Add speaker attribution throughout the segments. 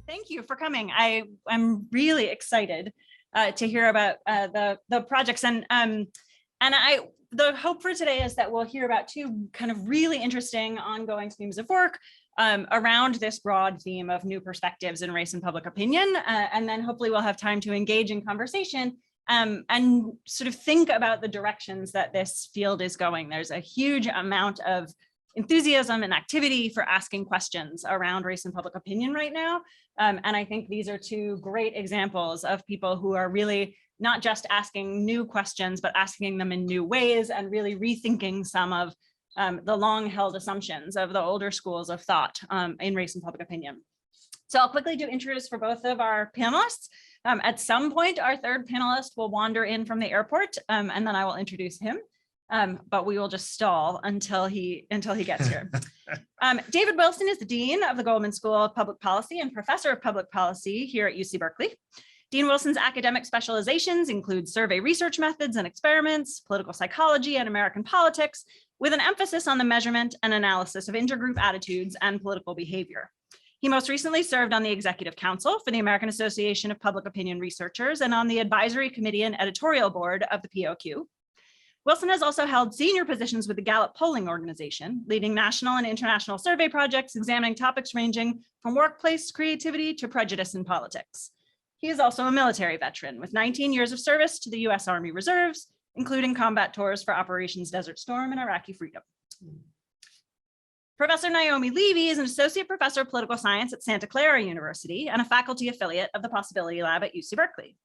Speaker 1: Thank you for coming. I'm really excited to hear about the projects, and the hope for today is that we'll hear about two kind of really interesting ongoing streams of work around this broad theme of new perspectives in race and public opinion, and then hopefully we'll have time to engage in conversation and sort of think about the directions that this field is going. There's a huge amount of enthusiasm and activity for asking questions around race and public opinion right now. And I think these are two great examples of people who are really not just asking new questions, but asking them in new ways and really rethinking some of the long held assumptions of the older schools of thought in race and public opinion. So I'll quickly do intros for both of our panelists. At some point, our third panelist will wander in from the airport, and then I will introduce him. But we will just stall until he gets here. David Wilson is the Dean of the Goldman School of Public Policy and Professor of Public Policy here at UC Berkeley. Dean Wilson's academic specializations include survey research methods and experiments, political psychology, and American politics, with an emphasis on the measurement and analysis of intergroup attitudes and political behavior. He most recently served on the Executive Council for the American Association of Public Opinion Researchers and on the Advisory Committee and Editorial Board of the POQ. Wilson has also held senior positions with the Gallup Polling Organization, leading national and international survey projects examining topics ranging from workplace creativity to prejudice in politics. He is also a military veteran with 19 years of service to the US Army Reserves, including combat tours for Operations Desert Storm and Iraqi Freedom. Professor Naomi Levy is an associate professor of political science at Santa Clara University and a faculty affiliate of the Possibility Lab at UC Berkeley.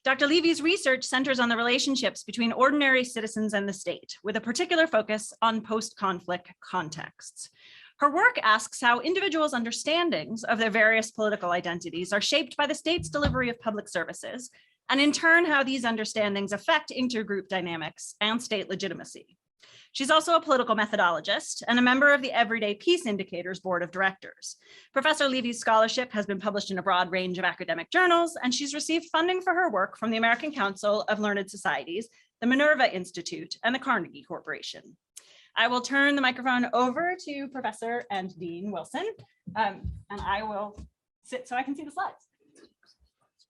Speaker 1: Dr. Levy's research centers on the relationships between ordinary citizens and the state, with a particular focus on post-conflict contexts. Her work asks how individuals' understandings of their various political identities are shaped by the state's delivery of public services, and in turn, how these understandings affect intergroup dynamics and state legitimacy. She's also a political methodologist and a member of the Everyday Peace Indicators Board of Directors. Professor Levy's scholarship has been published in a broad range of academic journals, and she's received funding for her work from the American Council of Learned Societies, the Minerva Institute, and the Carnegie Corporation. I will turn the microphone over to Professor and Dean Wilson, and I will sit so I can see the slides.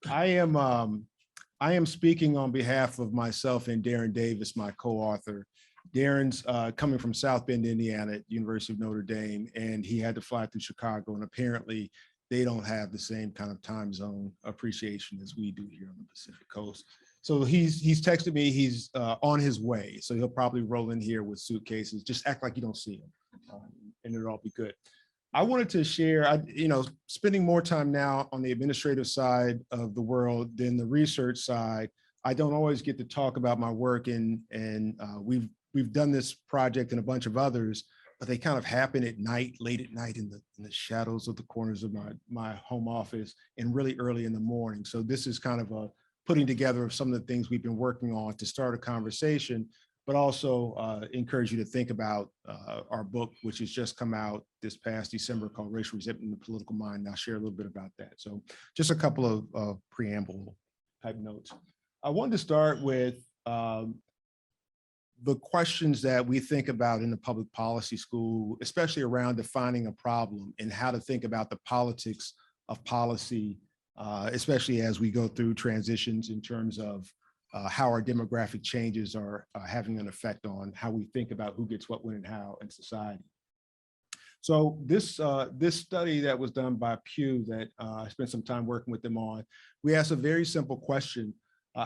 Speaker 2: I am speaking on behalf of myself and Darren Davis, my co-author. Darren's coming from South Bend, Indiana at University of Notre Dame, and he had to fly through Chicago, and apparently they don't have the same kind of time zone appreciation as we do here on the Pacific Coast. So he's texted me, he's on his way. So he'll probably roll in here with suitcases, just act like you don't see him, and it'll all be good. I wanted to share, spending more time now on the administrative side of the world than the research side. I don't always get to talk about my work, and we've done this project and a bunch of others, but they kind of happen at night, late at night in the shadows of the corners of my home office and really early in the morning. So this is kind of a putting together of some of the things we've been working on to start a conversation, but also encourage you to think about our book, which has just come out this past December called Racial Resentment in the Political Mind. And I'll share a little bit about that. So just a couple of preamble type notes. I wanted to start with the questions that we think about in the public policy school, especially around defining a problem and how to think about the politics of policy, especially as we go through transitions in terms of how our demographic changes are having an effect on how we think about who gets what, when, and how in society. So this study that was done by Pew that I spent some time working with them on, we asked a very simple question.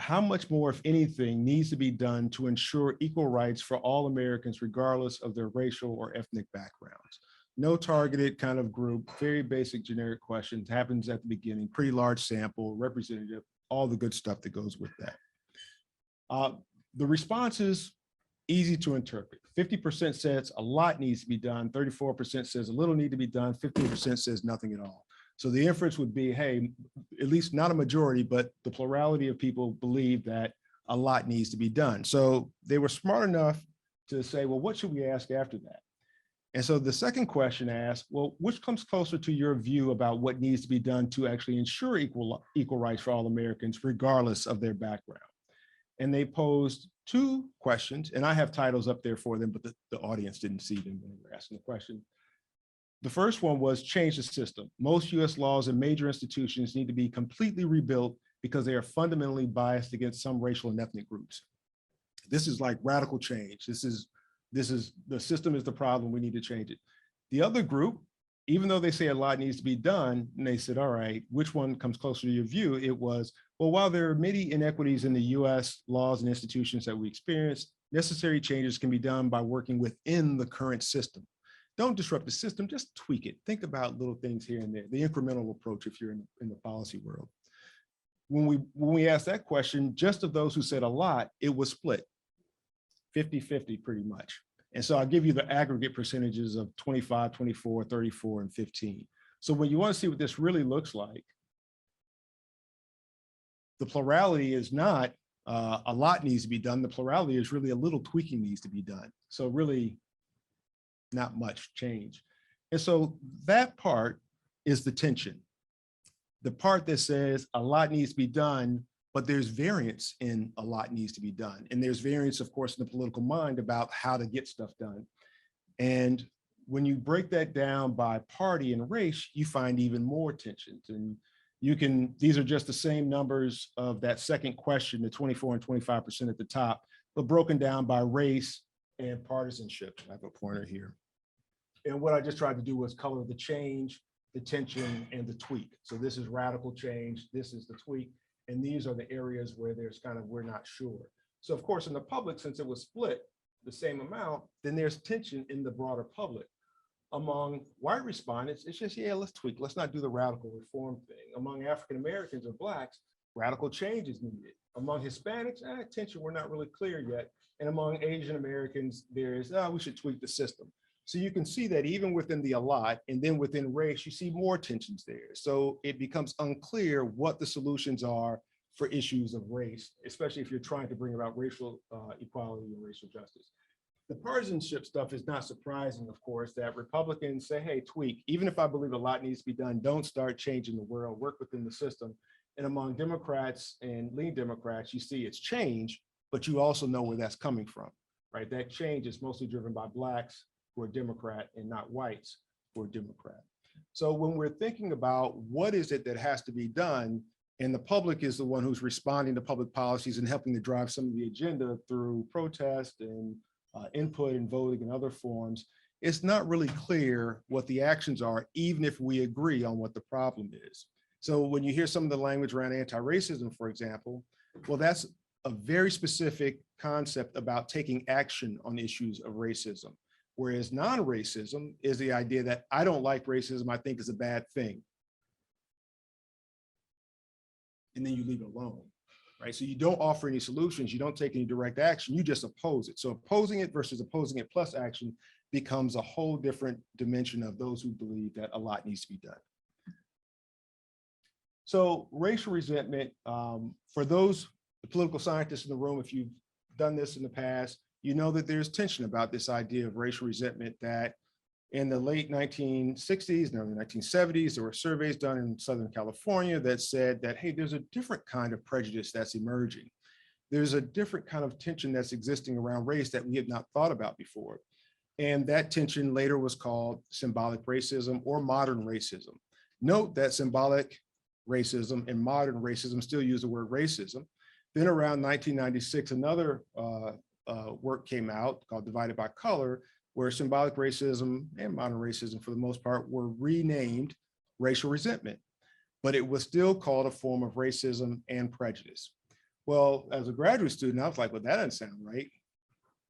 Speaker 2: How much more, if anything, needs to be done to ensure equal rights for all Americans, regardless of their racial or ethnic backgrounds? No targeted kind of group, very basic generic questions, happens at the beginning, pretty large sample, representative, all the good stuff that goes with that. The responses, easy to interpret. 50% says a lot needs to be done, 34% says a little need to be done, 15% says nothing at all. So the inference would be, hey, at least not a majority, but the plurality of people believe that a lot needs to be done. So they were smart enough to say, well, what should we ask after that? And so the second question asked, well, which comes closer to your view about what needs to be done to actually ensure equal rights for all Americans, regardless of their background? And they posed two questions, and I have titles up there for them, but the audience didn't see them when they were asking the question. The first one was change the system. Most US laws and major institutions need to be completely rebuilt because they are fundamentally biased against some racial and ethnic groups. This is like radical change. This is the system is the problem. We need to change it. The other group, even though they say a lot needs to be done, and they said, all right, which one comes closer to your view? It was, well, while there are many inequities in the US laws and institutions that we experience, necessary changes can be done by working within the current system. Don't disrupt the system, just tweak it. Think about little things here and there, the incremental approach if you're in the policy world. When we asked that question, just of those who said a lot, it was split 50-50 pretty much. And so I'll give you the aggregate percentages of 25, 24, 34, and 15. So when you want to see what this really looks like, the plurality is not a lot needs to be done. The plurality is really a little tweaking needs to be done. So really not much change. And so that part is the tension. The part that says a lot needs to be done, but there's variance in a lot needs to be done. And there's variance, of course, in the political mind about how to get stuff done. And when you break that down by party and race, you find even more tensions. And these are just the same numbers of that second question, the 24 and 25% at the top, but broken down by race and partisanship. I have a pointer here. And what I just tried to do was color the change, the tension, and the tweak. So this is radical change, this is the tweak, and these are the areas where there's kind of, we're not sure. So of course, in the public, since it was split the same amount, then there's tension in the broader public. Among white respondents, it's just, yeah, let's tweak, let's not do the radical reform thing. Among African-Americans or Blacks, radical change is needed. Among Hispanics, tension, we're not really clear yet. And among Asian Americans, there's, we should tweak the system. So you can see that even within the a lot, and then within race, you see more tensions there. So it becomes unclear what the solutions are for issues of race, especially if you're trying to bring about racial equality and racial justice. The partisanship stuff is not surprising, of course, that Republicans say, hey, tweak, even if I believe a lot needs to be done, don't start changing the world, work within the system. And among Democrats and lean Democrats, you see it's change, but you also know where that's coming from, right? That change is mostly driven by Blacks who are Democrat and not whites who are Democrat. So when we're thinking about what is it that has to be done, and the public is the one who's responding to public policies and helping to drive some of the agenda through protest and input and voting and other forms, it's not really clear what the actions are, even if we agree on what the problem is. So when you hear some of the language around anti-racism, for example, well, that's a very specific concept about taking action on issues of racism. Whereas non-racism is the idea that I don't like racism, I think is a bad thing. And then you leave it alone, right? So you don't offer any solutions, you don't take any direct action, you just oppose it. So opposing it versus opposing it plus action becomes a whole different dimension of those who believe that a lot needs to be done. So racial resentment, for those political scientists in the room, if you've done this in the past, you know that there's tension about this idea of racial resentment, that in the late 1960s and early 1970s, there were surveys done in Southern California that said that, hey, there's a different kind of prejudice that's emerging. There's a different kind of tension that's existing around race that we had not thought about before. And that tension later was called symbolic racism or modern racism. Note that symbolic racism and modern racism still use the word racism. Then around 1996, another work came out called Divided by Color, where symbolic racism and modern racism, for the most part, were renamed racial resentment, but it was still called a form of racism and prejudice. Well, as a graduate student, I was like, well, that doesn't sound right.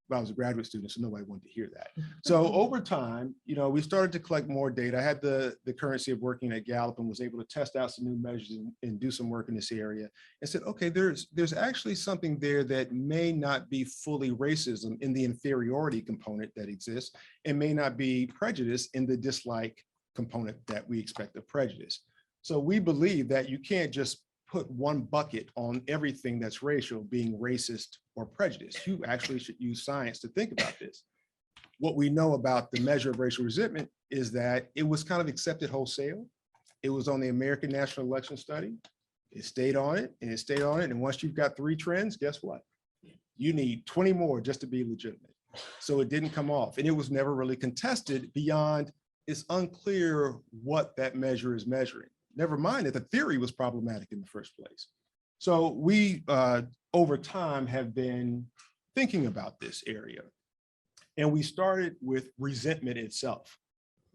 Speaker 2: But I was a graduate student, so nobody wanted to hear that. So over time, we started to collect more data. I had the currency of working at Gallup and was able to test out some new measures and do some work in this area and said, okay, there's actually something there that may not be fully racism in the inferiority component that exists, and may not be prejudice in the dislike component that we expect of prejudice. So we believe that you can't just put one bucket on everything that's racial being racist or prejudice. You actually should use science to think about this. What we know about the measure of racial resentment is that it was kind of accepted wholesale. It was on the American National Election Study. It stayed on it and it stayed on it. And once you've got 3 trends, guess what? You need 20 more just to be legitimate. So it didn't come off, and it was never really contested beyond it's unclear what that measure is measuring. Never mind that the theory was problematic in the first place. So we, over time, have been thinking about this area. And we started with resentment itself.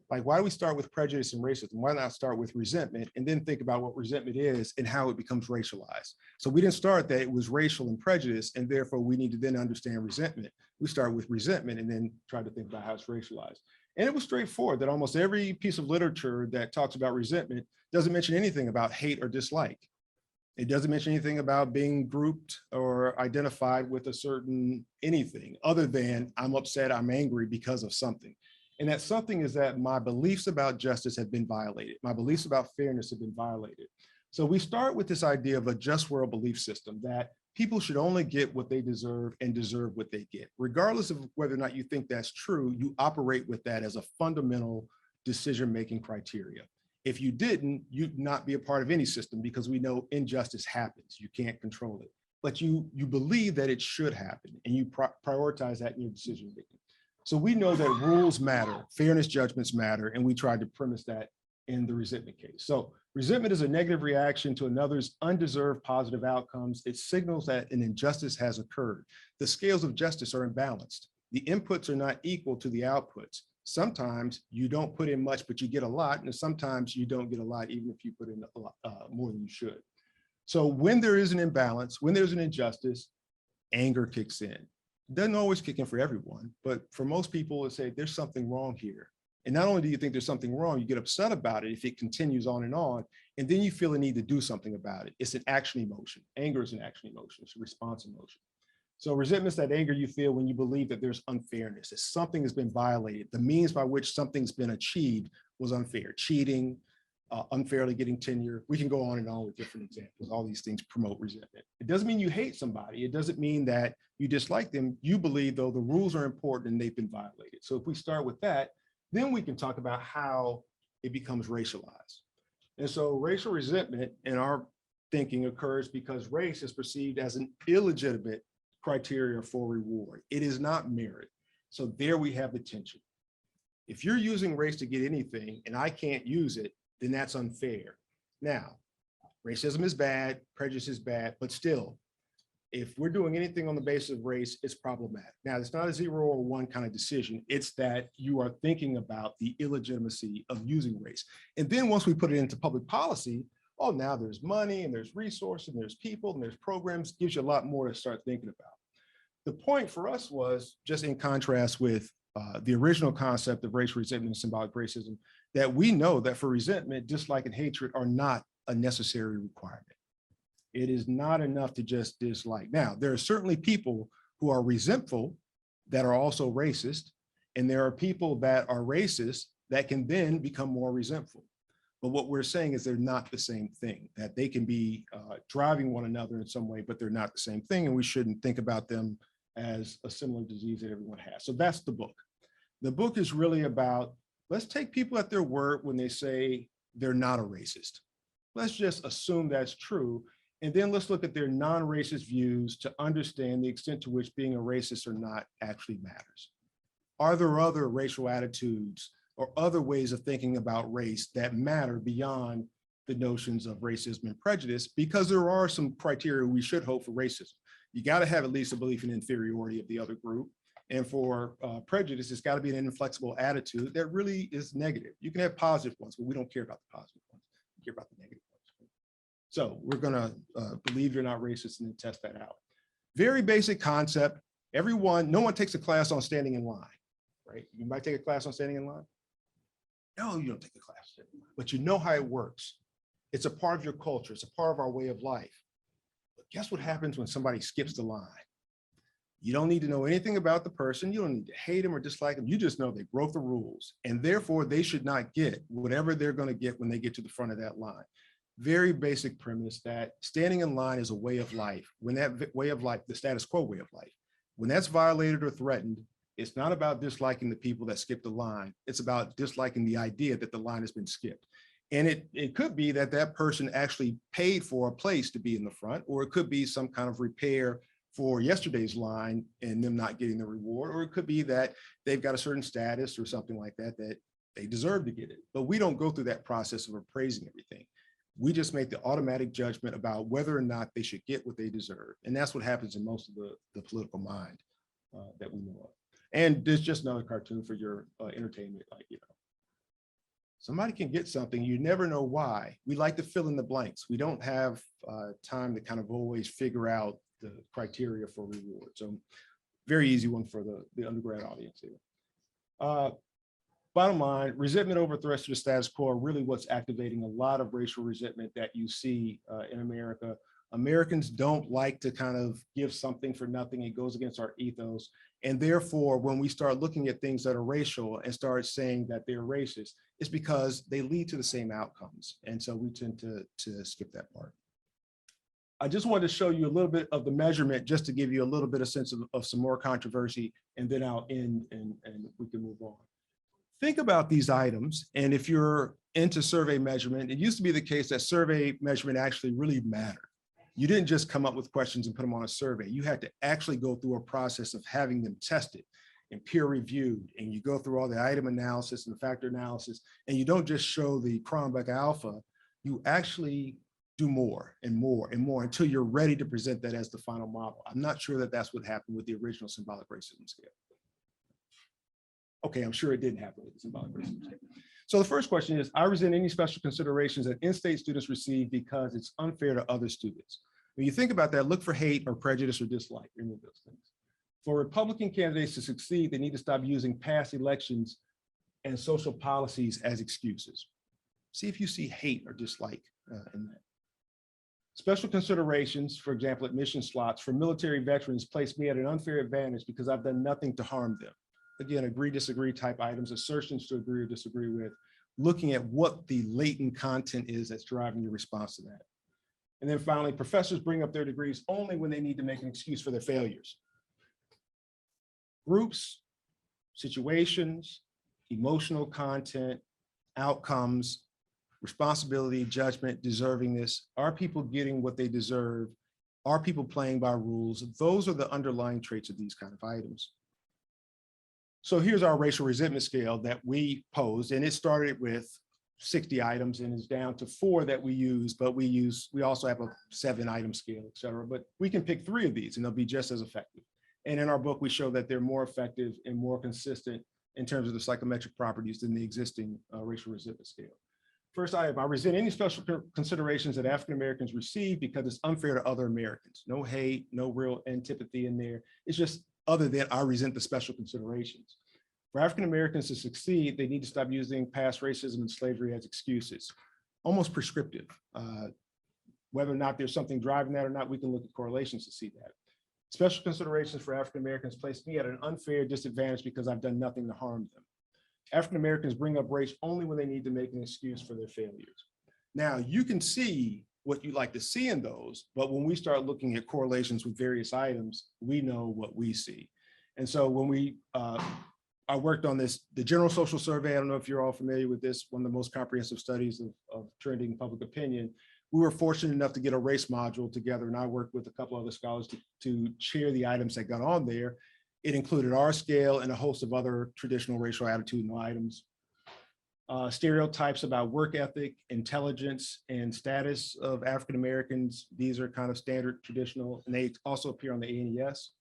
Speaker 2: Like, why do we start with prejudice and racism? Why not start with resentment and then think about what resentment is and how it becomes racialized? So we didn't start that it was racial and prejudice, and therefore we need to then understand resentment. We start with resentment and then try to think about how it's racialized. And it was straightforward that almost every piece of literature that talks about resentment doesn't mention anything about hate or dislike. It doesn't mention anything about being grouped or identified with a certain anything other than I'm upset, I'm angry because of something. And that something is that my beliefs about justice have been violated. My beliefs about fairness have been violated. So we start with this idea of a just world belief system that people should only get what they deserve and deserve what they get. Regardless of whether or not you think that's true, you operate with that as a fundamental decision-making criteria. If you didn't, you'd not be a part of any system because we know injustice happens. You can't control it. But you believe that it should happen and you prioritize that in your decision-making. So we know that rules matter, fairness judgments matter, and we tried to premise that in the resentment case. So resentment is a negative reaction to another's undeserved positive outcomes. It signals that an injustice has occurred. The scales of justice are imbalanced. The inputs are not equal to the outputs. Sometimes you don't put in much, but you get a lot, and sometimes you don't get a lot, even if you put in a lot, more than you should. So when there is an imbalance, when there's an injustice, anger kicks in. It doesn't always kick in for everyone, but for most people, it say there's something wrong here. And not only do you think there's something wrong, you get upset about it if it continues on, and then you feel a need to do something about it. It's an action emotion. Anger is an action emotion. It's a response emotion. So resentment is that anger you feel when you believe that there's unfairness, that something has been violated. The means by which something's been achieved was unfair. Cheating, unfairly getting tenure. We can go on and on with different examples. All these things promote resentment. It doesn't mean you hate somebody. It doesn't mean that you dislike them. You believe, though, the rules are important and they've been violated. So if we start with that, then we can talk about how it becomes racialized. And so racial resentment in our thinking occurs because race is perceived as an illegitimate criteria for reward. It is not merit. So there we have the tension. If you're using race to get anything and I can't use it, then that's unfair. Now, racism is bad, prejudice is bad, but still, if we're doing anything on the basis of race, it's problematic. Now, it's not a 0 or 1 kind of decision. It's that you are thinking about the illegitimacy of using race. And then once we put it into public policy, oh, now there's money and there's resources and there's people and there's programs, gives you a lot more to start thinking about. The point for us was, just in contrast with the original concept of racial resentment and symbolic racism, that we know that for resentment, dislike and hatred are not a necessary requirement. It is not enough to just dislike. Now, there are certainly people who are resentful that are also racist, and there are people that are racist that can then become more resentful. But what we're saying is they're not the same thing, that they can be driving one another in some way, but they're not the same thing, and we shouldn't think about them as a similar disease that everyone has. So that's the book. The book is really about, let's take people at their word when they say they're not a racist. Let's just assume that's true. And then let's look at their non-racist views to understand the extent to which being a racist or not actually matters. Are there other racial attitudes or other ways of thinking about race that matter beyond the notions of racism and prejudice? Because there are some criteria we should hold for racism. You got to have at least a belief in inferiority of the other group. And for prejudice, it's got to be an inflexible attitude that really is negative. You can have positive ones, but we don't care about the positive ones. We care about the negative ones. So we're going to believe you're not racist and then test that out. Very basic concept. No one takes a class on standing in line, right? You might take a class on standing in line. No, you don't take a class, but you know how it works. It's a part of your culture. It's a part of our way of life. But guess what happens when somebody skips the line? You don't need to know anything about the person. You don't need to hate them or dislike them. You just know they broke the rules, and therefore they should not get whatever they're going to get when they get to the front of that line. Very basic premise that standing in line is a way of life. When that way of life, the status quo way of life, when that's violated or threatened, it's not about disliking the people that skipped the line. It's about disliking the idea that the line has been skipped. And it could be that that person actually paid for a place to be in the front, or it could be some kind of repair for yesterday's line and them not getting the reward, or it could be that they've got a certain status or something like that, that they deserve to get it. But we don't go through that process of appraising everything. We just make the automatic judgment about whether or not they should get what they deserve. And that's what happens in most of the political mind that we know of. And there's just another cartoon for your entertainment, like, you know, somebody can get something, you never know why. We like to fill in the blanks. We don't have time to kind of always figure out the criteria for reward. So very easy one for the undergrad audience here. Bottom line, resentment over threats to the status quo are really what's activating a lot of racial resentment that you see in America. Americans don't like to kind of give something for nothing. It goes against our ethos. And therefore, when we start looking at things that are racial and start saying that they're racist, it's because they lead to the same outcomes. And so we tend to skip that part. I just wanted to show you a little bit of the measurement just to give you a little bit of sense of some more controversy, and then I'll end and we can move on. Think about these items, and if you're into survey measurement, it used to be the case that survey measurement actually really mattered. You didn't just come up with questions and put them on a survey. You had to actually go through a process of having them tested and peer reviewed, and you go through all the item analysis and the factor analysis, and you don't just show the Cronbach alpha, you actually do more and more and more until you're ready to present that as the final model. I'm not sure that that's what happened with the original symbolic racism scale. Okay, I'm sure it didn't happen with the symbolic racism scale. So the first question is, I resent any special considerations that in-state students receive because it's unfair to other students. When you think about that, look for hate or prejudice or dislike, any of those things. For Republican candidates to succeed, they need to stop using past elections and social policies as excuses. See if you see hate or dislike in that. Special considerations, for example, admission slots for military veterans place me at an unfair advantage because I've done nothing to harm them. Again, agree, disagree type items, assertions to agree or disagree with, looking at what the latent content is that's driving your response to that. And then finally, professors bring up their degrees only when they need to make an excuse for their failures. Groups, situations, emotional content, outcomes, responsibility, judgment, deservingness. Are people getting what they deserve? Are people playing by rules? Those are the underlying traits of these kind of items. So here's our racial resentment scale that we posed, and it started with 60 items and is down to 4 that we use, but we also have a 7-item scale, et cetera. But we can pick 3 of these and they'll be just as effective. And in our book, we show that they're more effective and more consistent in terms of the psychometric properties than the existing racial resentment scale. First item, I resent any special considerations that African Americans receive because it's unfair to other Americans. No hate, no real antipathy in there. It's just other than I resent the special considerations. For African Americans to succeed, they need to stop using past racism and slavery as excuses. Almost prescriptive. Whether or not there's something driving that or not, we can look at correlations to see that. Special considerations for African Americans place me at an unfair disadvantage because I've done nothing to harm them. African Americans bring up race only when they need to make an excuse for their failures. Now, you can see what you like to see in those, but when we start looking at correlations with various items, we know what we see. And so when I worked on this, the General Social Survey, I don't know if you're all familiar with this, one of the most comprehensive studies of trending public opinion. We were fortunate enough to get a race module together, and I worked with a couple other scholars to share the items that got on there. It included our scale and a host of other traditional racial attitudinal items. Stereotypes about work ethic, intelligence, and status of African Americans. These are kind of standard traditional, and they also appear on the ANES.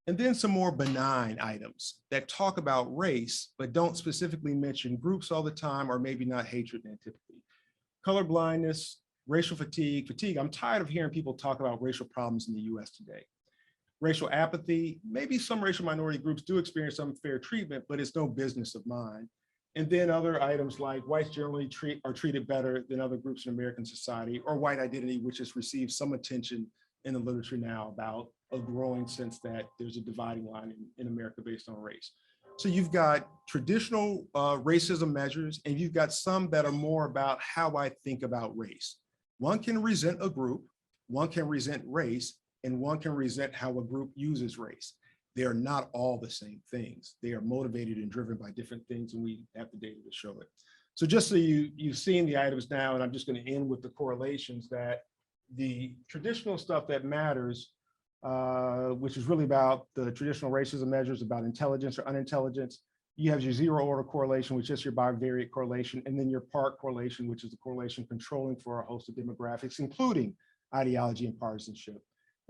Speaker 2: And then some more benign items that talk about race, but don't specifically mention groups all the time, or maybe not hatred and antipathy. Color blindness, racial fatigue. I'm tired of hearing people talk about racial problems in the US today. Racial apathy, maybe some racial minority groups do experience unfair treatment, but it's no business of mine. And then other items like whites generally are treated better than other groups in American society, or white identity, which has received some attention in the literature now about a growing sense that there's a dividing line in America based on race. So you've got traditional racism measures, and you've got some that are more about how I think about race. One can resent a group, one can resent race, and one can resent how a group uses race. They are not all the same things. They are motivated and driven by different things, and we have the data to show it. So just so you've seen the items now, and I'm just going to end with the correlations that the traditional stuff that matters, which is really about the traditional racism measures about intelligence or unintelligence, You have your zero order correlation, which is your bivariate correlation, and then your part correlation, which is the correlation controlling for a host of demographics, including ideology and partisanship.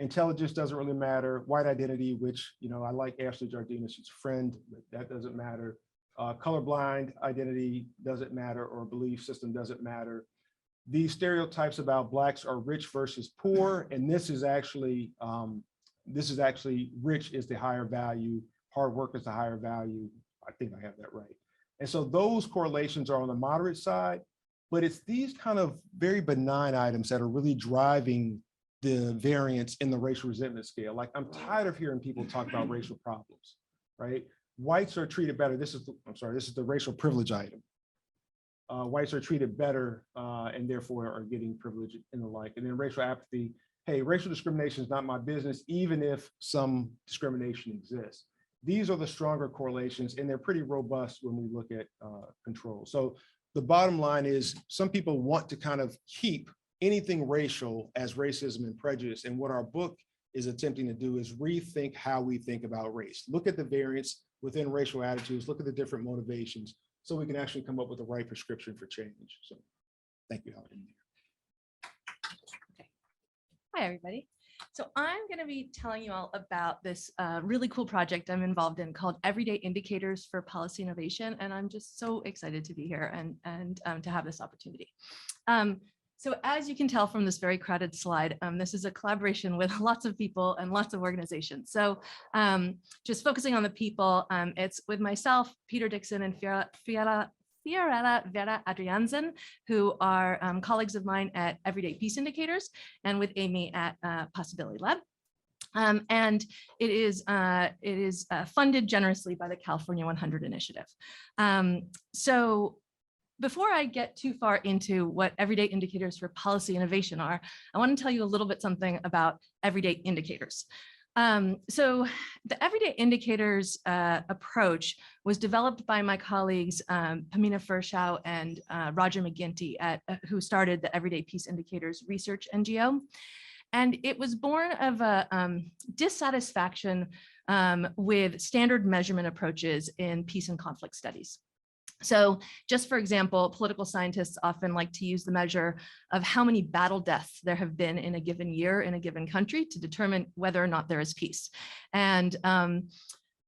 Speaker 2: Intelligence doesn't really matter. White identity, which, you know, I like Ashley Jardina, she's a friend, but that doesn't matter. Colorblind identity doesn't matter, or belief system doesn't matter. These stereotypes about Blacks are rich versus poor, and this is actually rich is the higher value, hard work is the higher value. I think I have that right. And so those correlations are on the moderate side, but it's these kind of very benign items that are really driving the variance in the racial resentment scale. Like, I'm tired of hearing people talk about racial problems, right? Whites are treated better. This is the racial privilege item. Whites are treated better and therefore are getting privilege and the like. And then racial apathy, hey, racial discrimination is not my business, even if some discrimination exists. These are the stronger correlations, and they're pretty robust when we look at control. So the bottom line is, some people want to kind of keep anything racial as racism and prejudice. And what our book is attempting to do is rethink how we think about race. Look at the variance within racial attitudes, look at the different motivations, so we can actually come up with the right prescription for change. So thank you, Helen.
Speaker 3: Okay. Hi, everybody. So I'm going to be telling you all about this really cool project I'm involved in called Everyday Indicators for Policy Innovation. And I'm just so excited to be here and to have this opportunity. So as you can tell from this very crowded slide, this is a collaboration with lots of people and lots of organizations. So just focusing on the people, it's with myself, Peter Dixon, and Fiorella Vera Adriansen, who are colleagues of mine at Everyday Peace Indicators, and with Amy at Possibility Lab. And it is funded generously by the California 100 Initiative. So before I get too far into what Everyday Indicators for Policy Innovation are, I want to tell you a little bit something about Everyday Indicators. So the Everyday Indicators approach was developed by my colleagues, Pamina Furshow and Roger McGinty, who started the Everyday Peace Indicators Research NGO. And it was born of a dissatisfaction with standard measurement approaches in peace and conflict studies. So just for example, political scientists often like to use the measure of how many battle deaths there have been in a given year in a given country to determine whether or not there is peace. And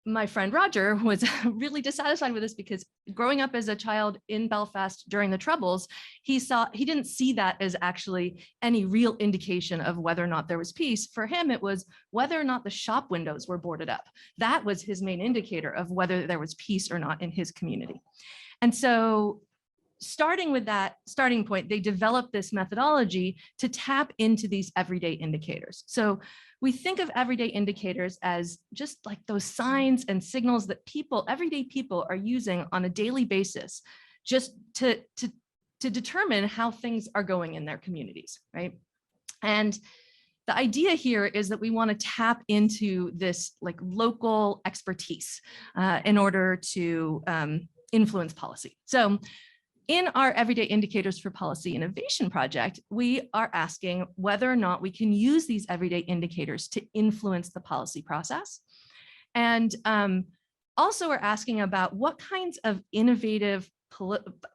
Speaker 3: my friend Roger was really dissatisfied with this, because growing up as a child in Belfast during the Troubles, he didn't see that as actually any real indication of whether or not there was peace. For him, it was whether or not the shop windows were boarded up. That was his main indicator of whether there was peace or not in his community. And so starting with that starting point, they developed this methodology to tap into these everyday indicators. So we think of everyday indicators as just like those signs and signals that everyday people are using on a daily basis, just to determine how things are going in their communities, right? And the idea here is that we want to tap into this like local expertise in order to influence policy. So in our Everyday Indicators for Policy Innovation project, we are asking whether or not we can use these everyday indicators to influence the policy process. And also we're asking about what kinds of innovative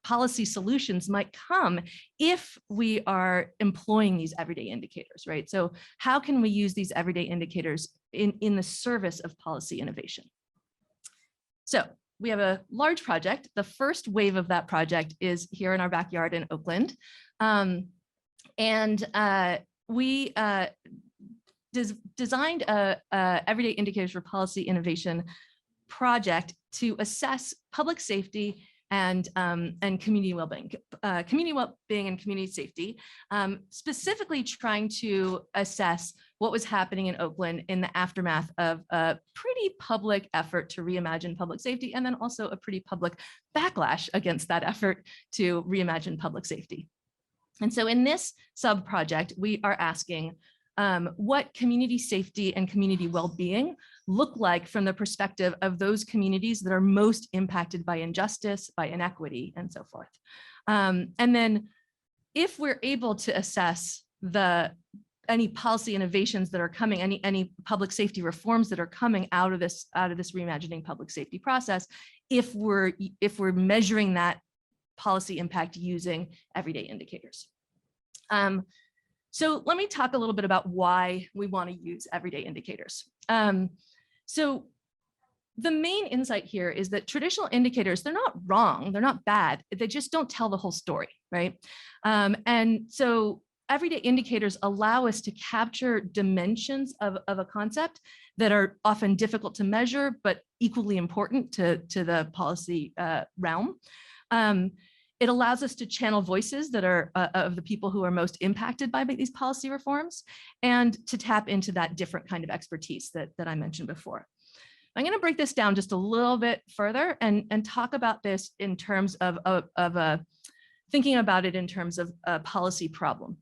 Speaker 3: policy solutions might come if we are employing these everyday indicators, right? So how can we use these everyday indicators in the service of policy innovation? So we have a large project. The first wave of that project is here in our backyard in Oakland. We designed a Everyday Indicators for Policy Innovation project to assess public safety and community well-being, and community safety, specifically trying to assess what was happening in Oakland in the aftermath of a pretty public effort to reimagine public safety, and then also a pretty public backlash against that effort to reimagine public safety. And so in this sub-project, we are asking what community safety and community well-being look like from the perspective of those communities that are most impacted by injustice, by inequity, and so forth. And then if we're able to assess any policy innovations that are coming, any public safety reforms that are coming out of this reimagining public safety process, if we're measuring that policy impact using everyday indicators. So let me talk a little bit about why we want to use everyday indicators. So the main insight here is that traditional indicators, they're not wrong, they're not bad, they just don't tell the whole story, right? And so everyday indicators allow us to capture dimensions of a concept that are often difficult to measure, but equally important to the policy realm. It allows us to channel voices that are of the people who are most impacted by these policy reforms, and to tap into that different kind of expertise that I mentioned before. I'm going to break this down just a little bit further and talk about this in terms of thinking about it in terms of a policy problem.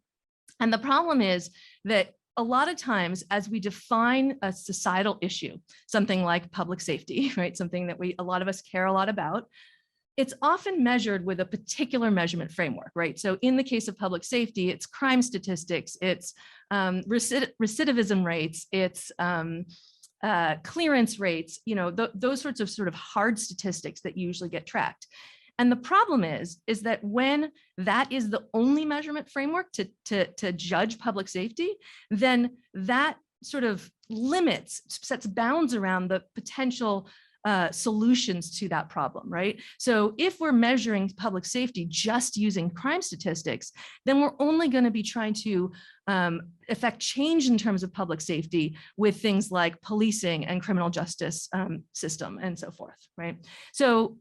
Speaker 3: And the problem is that a lot of times as we define a societal issue, something like public safety, right? Something that a lot of us care a lot about, it's often measured with a particular measurement framework, right? So in the case of public safety, it's crime statistics, it's recidivism rates, it's clearance rates, you know, those sorts of sort of hard statistics that usually get tracked. And the problem is that when that is the only measurement framework to judge public safety, then that sort of sets bounds around the potential solutions to that problem, right? So if we're measuring public safety just using crime statistics, then we're only going to be trying to affect change in terms of public safety with things like policing and criminal justice system and so forth, right? So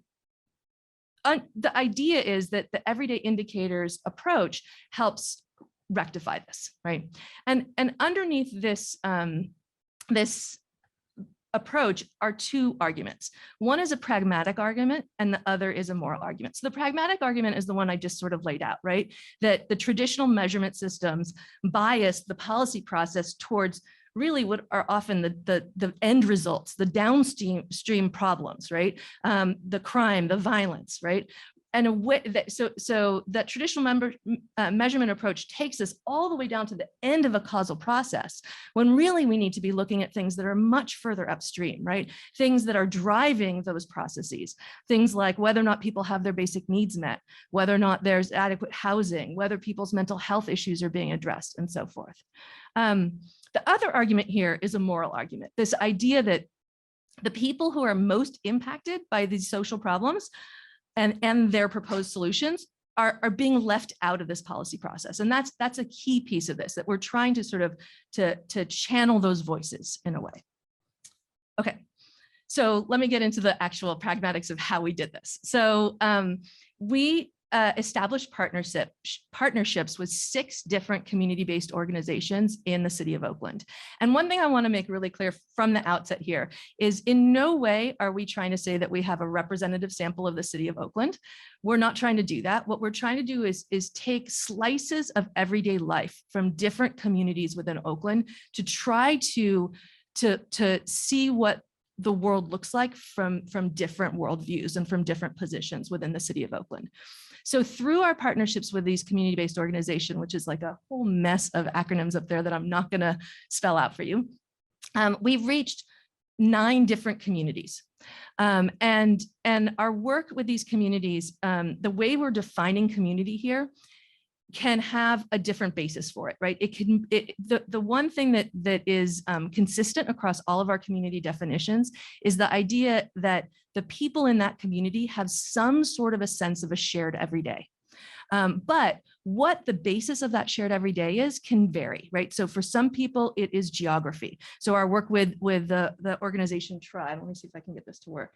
Speaker 3: the idea is that the everyday indicators approach helps rectify this, right? And underneath this this approach are two arguments. One is a pragmatic argument and the other is a moral argument. So the pragmatic argument is the one I just sort of laid out, right? That the traditional measurement systems bias the policy process towards really what are often the end results, the downstream problems, right? The crime, the violence, right? And a way that, so that traditional measurement approach takes us all the way down to the end of a causal process, when really we need to be looking at things that are much further upstream, right? Things that are driving those processes, things like whether or not people have their basic needs met, whether or not there's adequate housing, whether people's mental health issues are being addressed, and so forth. The other argument here is a moral argument, this idea that the people who are most impacted by these social problems and their proposed solutions are being left out of this policy process. And that's a key piece of this, that we're trying to sort of to channel those voices in a way. Okay, so let me get into the actual pragmatics of how we did this. So we established partnerships with 6 different community-based organizations in the city of Oakland. And one thing I want to make really clear from the outset here is in no way are we trying to say that we have a representative sample of the city of Oakland. We're not trying to do that. What we're trying to do is take slices of everyday life from different communities within Oakland to try to see what the world looks like from different worldviews and from different positions within the city of Oakland. So through our partnerships with these community-based organizations, which is like a whole mess of acronyms up there that I'm not going to spell out for you, we've reached 9 different communities. And our work with these communities, the way we're defining community here can have a different basis for it, right? The one thing that is consistent across all of our community definitions is the idea that the people in that community have some sort of a sense of a shared everyday. But what the basis of that shared everyday is can vary, right? So for some people, it is geography. So our work with the organization Tribe, let me see if I can get this to work.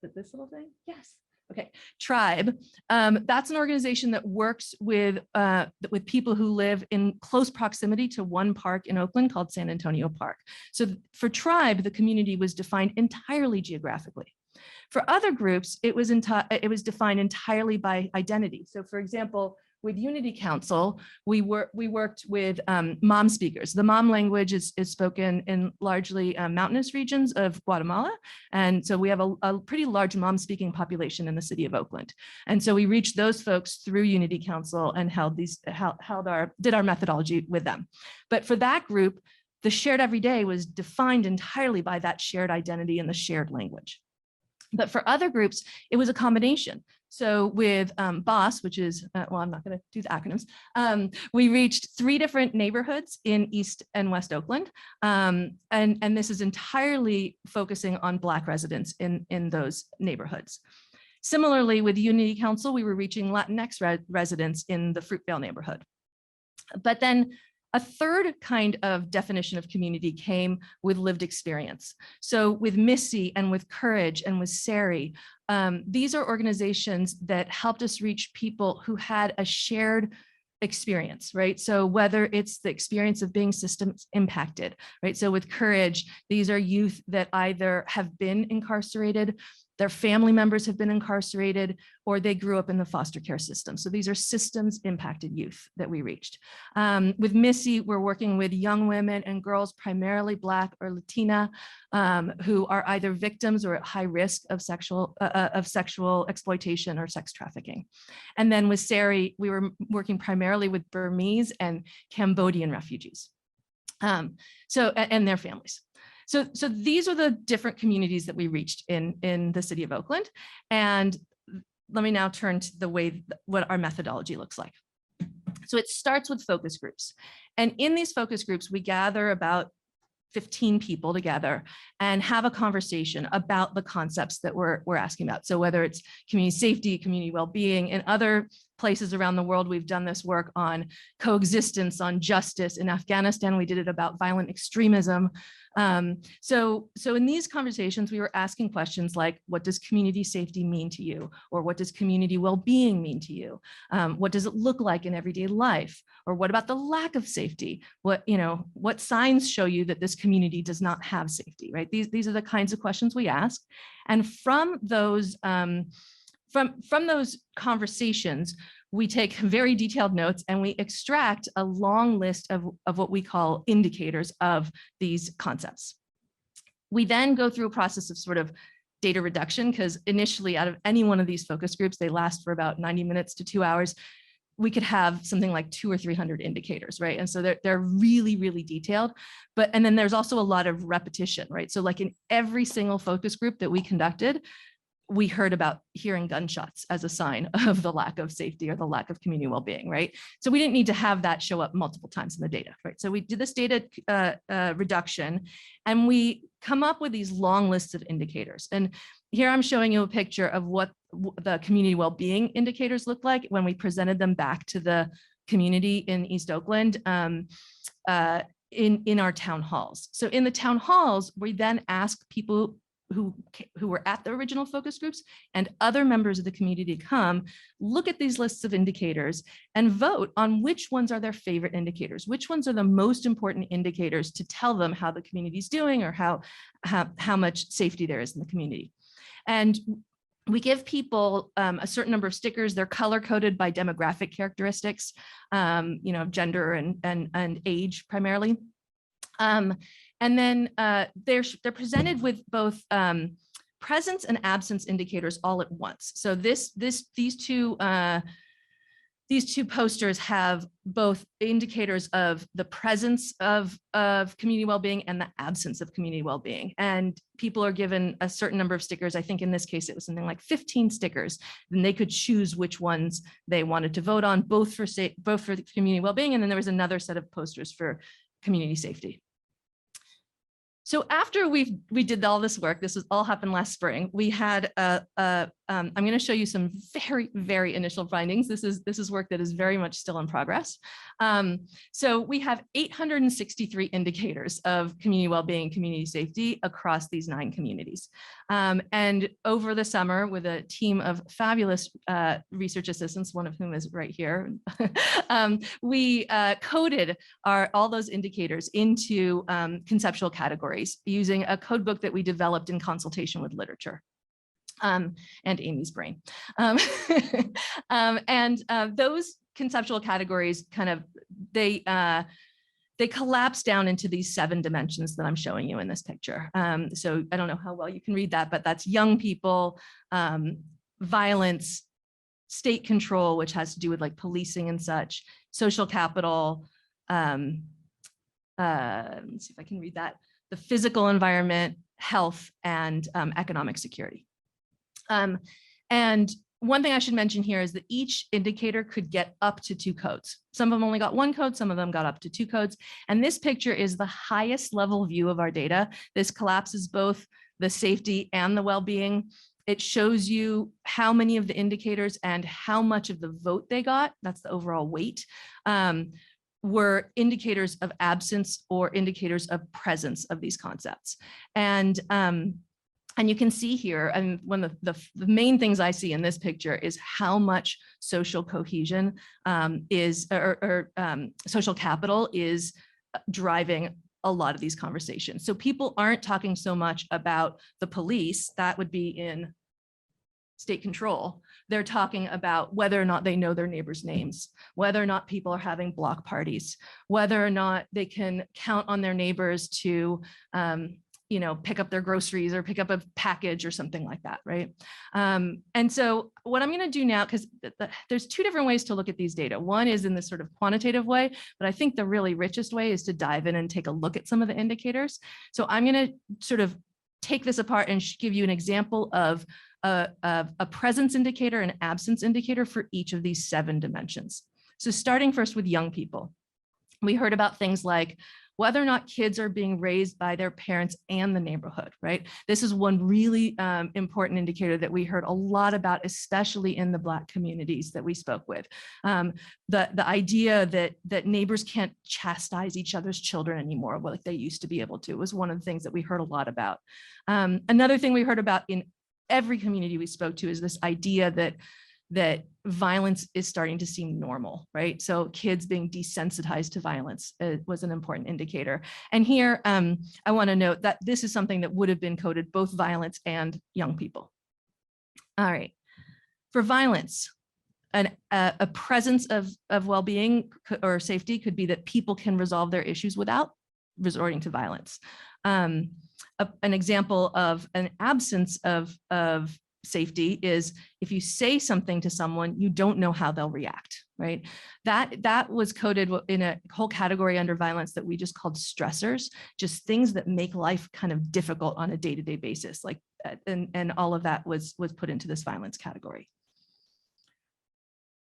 Speaker 3: Is it this little thing? Yes. Okay, Tribe, that's an organization that works with people who live in close proximity to one park in Oakland called San Antonio Park. So for Tribe, the community was defined entirely geographically. For other groups, it was defined entirely by identity. So for example, with Unity Council, we worked with Mom speakers. The Mom language is spoken in largely mountainous regions of Guatemala. And so we have a pretty large Mom speaking population in the city of Oakland. And so we reached those folks through Unity Council and did our methodology with them. But for that group, the shared everyday was defined entirely by that shared identity and the shared language. But for other groups, it was a combination. So with BOSS, which is, well, I'm not going to do the acronyms, we reached 3 different neighborhoods in East and West Oakland. And this is entirely focusing on Black residents in those neighborhoods. Similarly, with Unity Council, we were reaching Latinx residents in the Fruitvale neighborhood. But then a third kind of definition of community came with lived experience. So with Missy and with Courage and with SARI, these are organizations that helped us reach people who had a shared experience, right? So whether it's the experience of being systems impacted, right? So with Courage, these are youth that either have been incarcerated, their family members have been incarcerated, or they grew up in the foster care system. So these are systems impacted youth that we reached. With Missy, we're working with young women and girls, primarily Black or Latina, who are either victims or at high risk of sexual exploitation or sex trafficking. And then with SARI, we were working primarily with Burmese and Cambodian refugees, and their families. So these are the different communities that we reached in the city of Oakland. And let me now turn to what our methodology looks like. So it starts with focus groups. And in these focus groups, we gather about 15 people together and have a conversation about the concepts that we're asking about. So whether it's community safety, community well-being, in other places around the world, we've done this work on coexistence, on justice. In Afghanistan, we did it about violent extremism. So in these conversations, we were asking questions like, what does community safety mean to you? Or what does community well-being mean to you? What does it look like in everyday life? Or what about the lack of safety? What signs show you that this community does not have safety, right? These are the kinds of questions we ask. And from those conversations, we take very detailed notes and we extract a long list of what we call indicators of these concepts. We then go through a process of sort of data reduction, because initially out of any one of these focus groups, they last for about 90 minutes to 2 hours. We could have something like 200 or 300 indicators, right? And so they're really, really detailed. And then there's also a lot of repetition, right? So like in every single focus group that we conducted, we heard about hearing gunshots as a sign of the lack of safety or the lack of community well-being, right? So we didn't need to have that show up multiple times in the data, right? So we did this data reduction, and we come up with these long lists of indicators. And here I'm showing you a picture of what the community well-being indicators look like when we presented them back to the community in East Oakland in our town halls. So in the town halls, we then ask people who were at the original focus groups and other members of the community to come look at these lists of indicators and vote on which ones are their favorite indicators, which ones are the most important indicators to tell them how the community is doing or how much safety there is in the community. And we give people a certain number of stickers. They're color coded by demographic characteristics, gender and age primarily. And then they're presented with both presence and absence indicators all at once. So these two posters have both indicators of the presence of community well-being and the absence of community well-being. And people are given a certain number of stickers. I think in this case, it was something like 15 stickers. And they could choose which ones they wanted to vote on, both for the community well-being. And then there was another set of posters for community safety. So after we did all this work, this all happened last spring, we had I'm going to show you some very, very initial findings. This is work that is very much still in progress. So we have 863 indicators of community well-being, community safety across these 9 communities. And over the summer, with a team of fabulous research assistants, one of whom is right here, we coded all those indicators into conceptual categories using a code book that we developed in consultation with literature. And Amy's brain. Those conceptual categories they collapse down into these 7 dimensions that I'm showing you in this picture. So I don't know how well you can read that, but that's young people, violence, state control, which has to do with like policing and such, social capital, let me see if I can read that, the physical environment, health, and economic security. And one thing I should mention here is that each indicator could get up to 2 codes. Some of them only got 1 code, some of them got up to 2 codes. And this picture is the highest level view of our data. This collapses both the safety and the well-being. It shows you how many of the indicators and how much of the vote they got, that's the overall weight, were indicators of absence or indicators of presence of these concepts. And you can see here, and one of the main things I see in this picture is how much social cohesion social capital is driving a lot of these conversations. So people aren't talking so much about the police, that would be in state control. They're talking about whether or not they know their neighbors' names, whether or not people are having block parties, whether or not they can count on their neighbors to pick up their groceries or pick up a package or something like that, right? And so what I'm going to do now, because there's 2 different ways to look at these data. One is in this sort of quantitative way, but I think the really richest way is to dive in and take a look at some of the indicators. So I'm going to sort of take this apart and give you an example of a presence indicator and absence indicator for each of these 7 dimensions. So starting first with young people, we heard about things like whether or not kids are being raised by their parents and the neighborhood, right? This is one really important indicator that we heard a lot about, especially in the Black communities that we spoke with. The idea that neighbors can't chastise each other's children anymore, like they used to be able to, was one of the things that we heard a lot about. Another thing we heard about in every community we spoke to is this idea that violence is starting to seem normal, right? So kids being desensitized to violence was an important indicator. And here, I want to note that this is something that would have been coded both violence and young people. All right, for violence, a presence of well-being or safety could be that people can resolve their issues without resorting to violence. An example of an absence of safety is if you say something to someone, you don't know how they'll react, right? That was coded in a whole category under violence that we just called stressors, just things that make life kind of difficult on a day-to-day basis, like, and all of that was put into this violence category.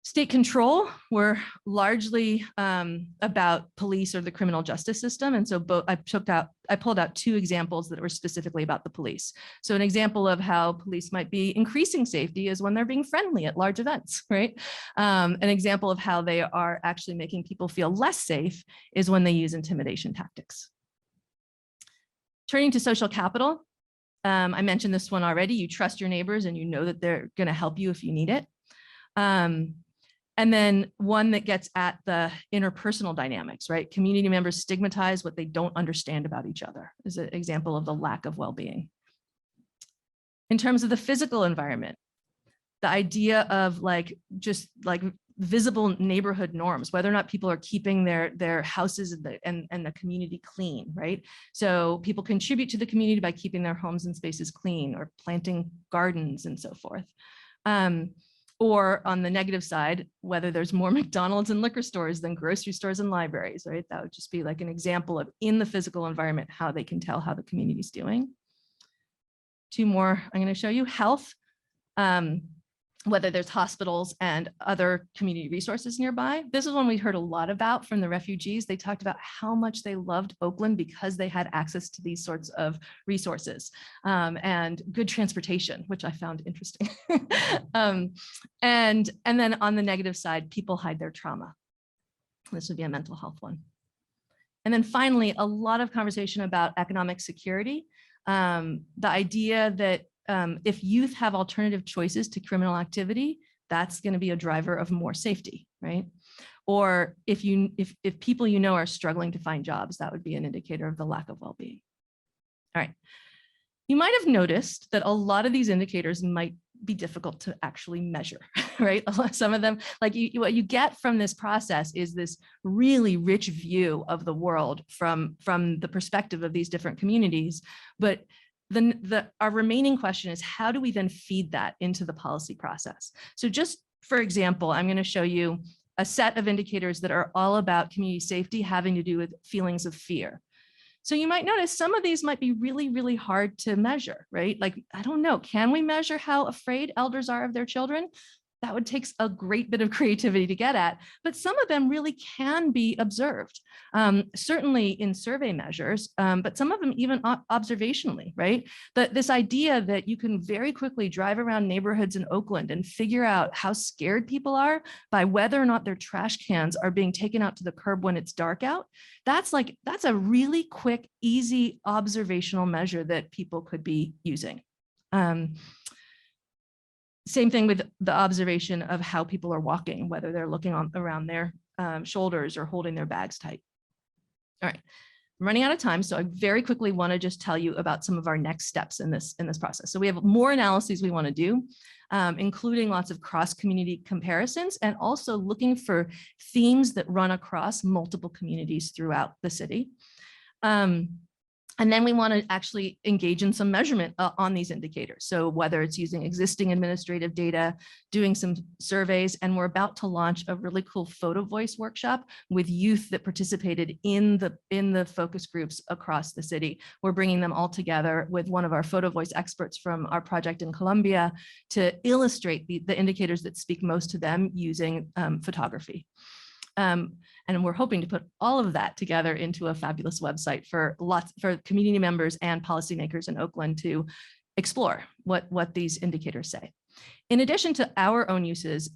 Speaker 3: State control were largely about police or the criminal justice system. And so I pulled out 2 examples that were specifically about the police. So an example of how police might be increasing safety is when they're being friendly at large events, right? An example of how they are actually making people feel less safe is when they use intimidation tactics. Turning to social capital, I mentioned this one already. You trust your neighbors and you know that they're going to help you if you need it. And then one that gets at the interpersonal dynamics, right? Community members stigmatize what they don't understand about each other is an example of the lack of well-being. In terms of the physical environment, the idea of just visible neighborhood norms, whether or not people are keeping their houses and the community clean, right? So people contribute to the community by keeping their homes and spaces clean or planting gardens and so forth. Or on the negative side, whether there's more McDonald's and liquor stores than grocery stores and libraries, right? That would just be like an example of in the physical environment, how they can tell how the community is doing. 2 more I'm going to show you. Health, whether there's hospitals and other community resources nearby. This is one we heard a lot about from the refugees. They talked about how much they loved Oakland because they had access to these sorts of resources and good transportation, which I found interesting. And then on the negative side, people hide their trauma. This would be a mental health one. And then finally, a lot of conversation about economic security. The idea that if youth have alternative choices to criminal activity, that's going to be a driver of more safety, right? Or if people you know are struggling to find jobs, that would be an indicator of the lack of well-being. All right. You might have noticed that a lot of these indicators might be difficult to actually measure, right? Some of them, like what you get from this process is this really rich view of the world from the perspective of these different communities, but our remaining question is, how do we then feed that into the policy process? So just for example, I'm going to show you a set of indicators that are all about community safety having to do with feelings of fear. So you might notice some of these might be really, really hard to measure, right? Like, I don't know, can we measure how afraid elders are of their children? That would take a great bit of creativity to get at, but some of them really can be observed, certainly in survey measures, but some of them even observationally, right? This idea that you can very quickly drive around neighborhoods in Oakland and figure out how scared people are by whether or not their trash cans are being taken out to the curb when it's dark out. That's a really quick, easy observational measure that people could be using. Same thing with the observation of how people are walking, whether they're looking around their shoulders or holding their bags tight. All right, I'm running out of time, so I very quickly want to just tell you about some of our next steps in this process. So we have more analyses we want to do, including lots of cross-community comparisons and also looking for themes that run across multiple communities throughout the city. And then we want to actually engage in some measurement on these indicators. So whether it's using existing administrative data, doing some surveys, and we're about to launch a really cool photo voice workshop with youth that participated in the focus groups across the city. We're bringing them all together with one of our photo voice experts from our project in Colombia to illustrate the indicators that speak most to them using photography. And we're hoping to put all of that together into a fabulous website for community members and policymakers in Oakland to explore what these indicators say. In addition to our own uses,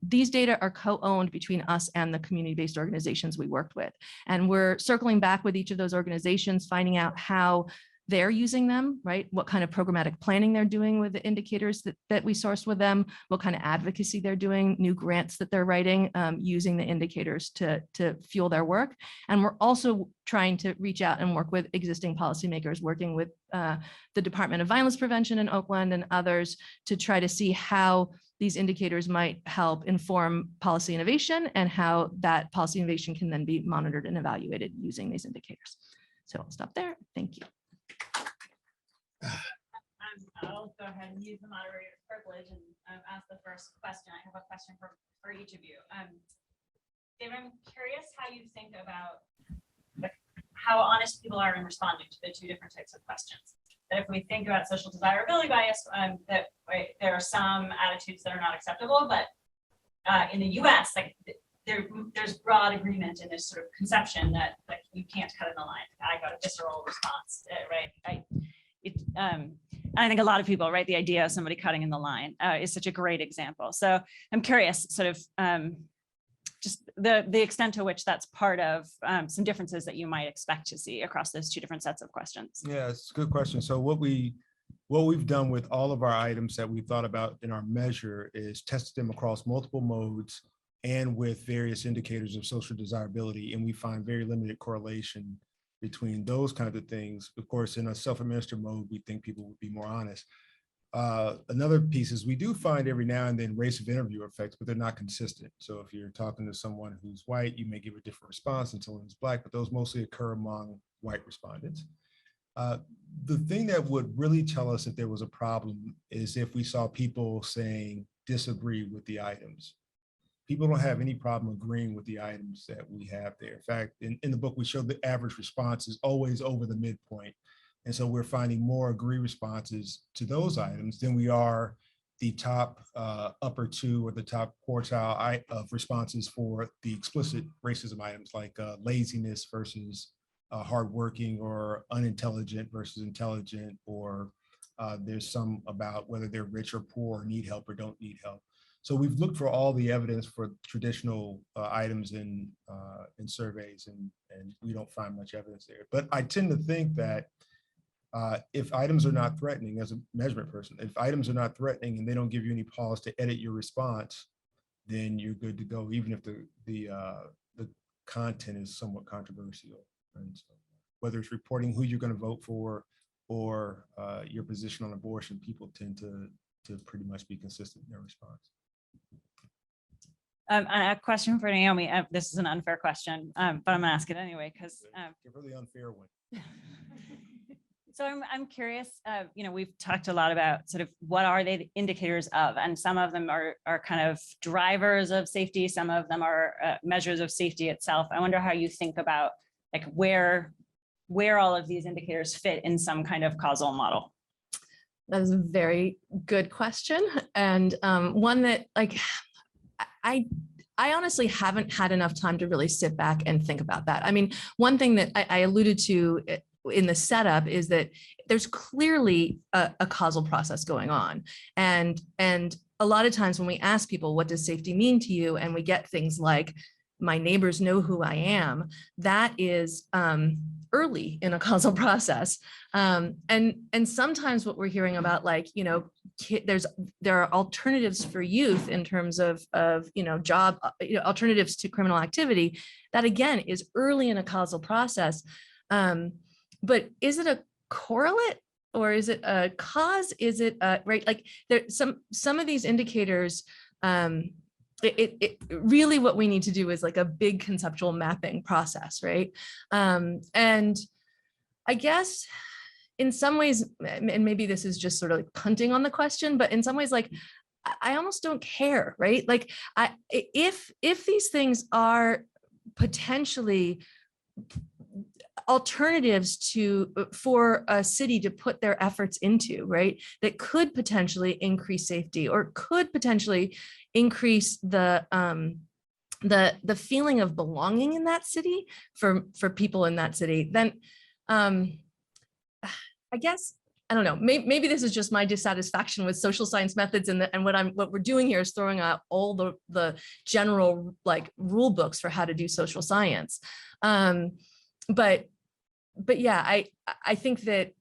Speaker 3: these data are co-owned between us and the community-based organizations we worked with. And we're circling back with each of those organizations, finding out how they're using them, right? What kind of programmatic planning they're doing with the indicators that we sourced with them, what kind of advocacy they're doing, new grants that they're writing, using the indicators to fuel their work. And we're also trying to reach out and work with existing policymakers, working with the Department of Violence Prevention in Oakland and others to try to see how these indicators might help inform policy innovation and how that policy innovation can then be monitored and evaluated using these indicators. So I'll stop there. Thank you.
Speaker 1: I'll go ahead and use the moderator's privilege and ask the first question. I have a question for each of you. David, I'm curious how you think about how honest people are in responding to the two different types of questions. That if we think about social desirability bias, that there are some attitudes that are not acceptable, but in the US, like there's broad agreement in this sort of conception that like you can't cut in the line. I got a visceral response, right? I think a lot of people, right, the idea of somebody cutting in the line is such a great example. So I'm curious, sort of just the extent to which that's part of some differences that you might expect to see across those two different sets of questions.
Speaker 2: Yeah, it's a good question. So what we've done with all of our items that we thought about in our measure is tested them across multiple modes and with various indicators of social desirability, and we find very limited correlation between those kinds of things. Of course, in a self-administered mode, we think people would be more honest. Another piece is we do find every now and then race of interview effects, but they're not consistent. So if you're talking to someone who's white, you may give a different response than someone who's black, but those mostly occur among white respondents. The thing that would really tell us if there was a problem is if we saw people saying disagree with the items. People don't have any problem agreeing with the items that we have there. In fact, in the book, we show the average response is always over the midpoint. And so we're finding more agree responses to those items than we are the top upper two or the top quartile of responses for the explicit racism items like laziness versus hardworking, or unintelligent versus intelligent, or there's some about whether they're rich or poor or need help or don't need help. So we've looked for all the evidence for traditional items in surveys, and we don't find much evidence there. But I tend to think that if items are not threatening, as a measurement person, if items are not threatening and they don't give you any pause to edit your response, then you're good to go, even if the content is somewhat controversial. And so whether it's reporting who you're going to vote for or your position on abortion, people tend to pretty much be consistent in their response.
Speaker 1: A question for Naomi. This is an unfair question, but I'm gonna ask it anyway because
Speaker 2: give her the unfair one.
Speaker 1: So I'm curious. We've talked a lot about sort of what are they the indicators of, and some of them are kind of drivers of safety. Some of them are measures of safety itself. I wonder how you think about like where where all of these indicators fit in some kind of causal model?
Speaker 3: That is a very good question, and one that like I honestly haven't had enough time to really sit back and think about that. I mean, one thing that I alluded to in the setup is that there's clearly a causal process going on, and a lot of times when we ask people, what does safety mean to you, and we get things like, my neighbors know who I am, that is early in a causal process. And sometimes what we're hearing about, like, you know, there are alternatives for youth in terms of you know, job, you know, alternatives to criminal activity, that again is early in a causal process. But is it a correlate, or is it a cause? Is it right? Like there, some of these indicators, it really, what we need to do is like a big conceptual mapping process, right? And I guess in some ways, and maybe this is just sort of like punting on the question, but in some ways, like, I almost don't care, right? Like, if these things are potentially alternatives for a city to put their efforts into, right, that could potentially increase safety, or could potentially increase the feeling of belonging in that city for people in that city, then I guess, I don't know, maybe this is just my dissatisfaction with social science methods, and what we're doing here is throwing out all the general like rule books for how to do social science. But yeah, I think that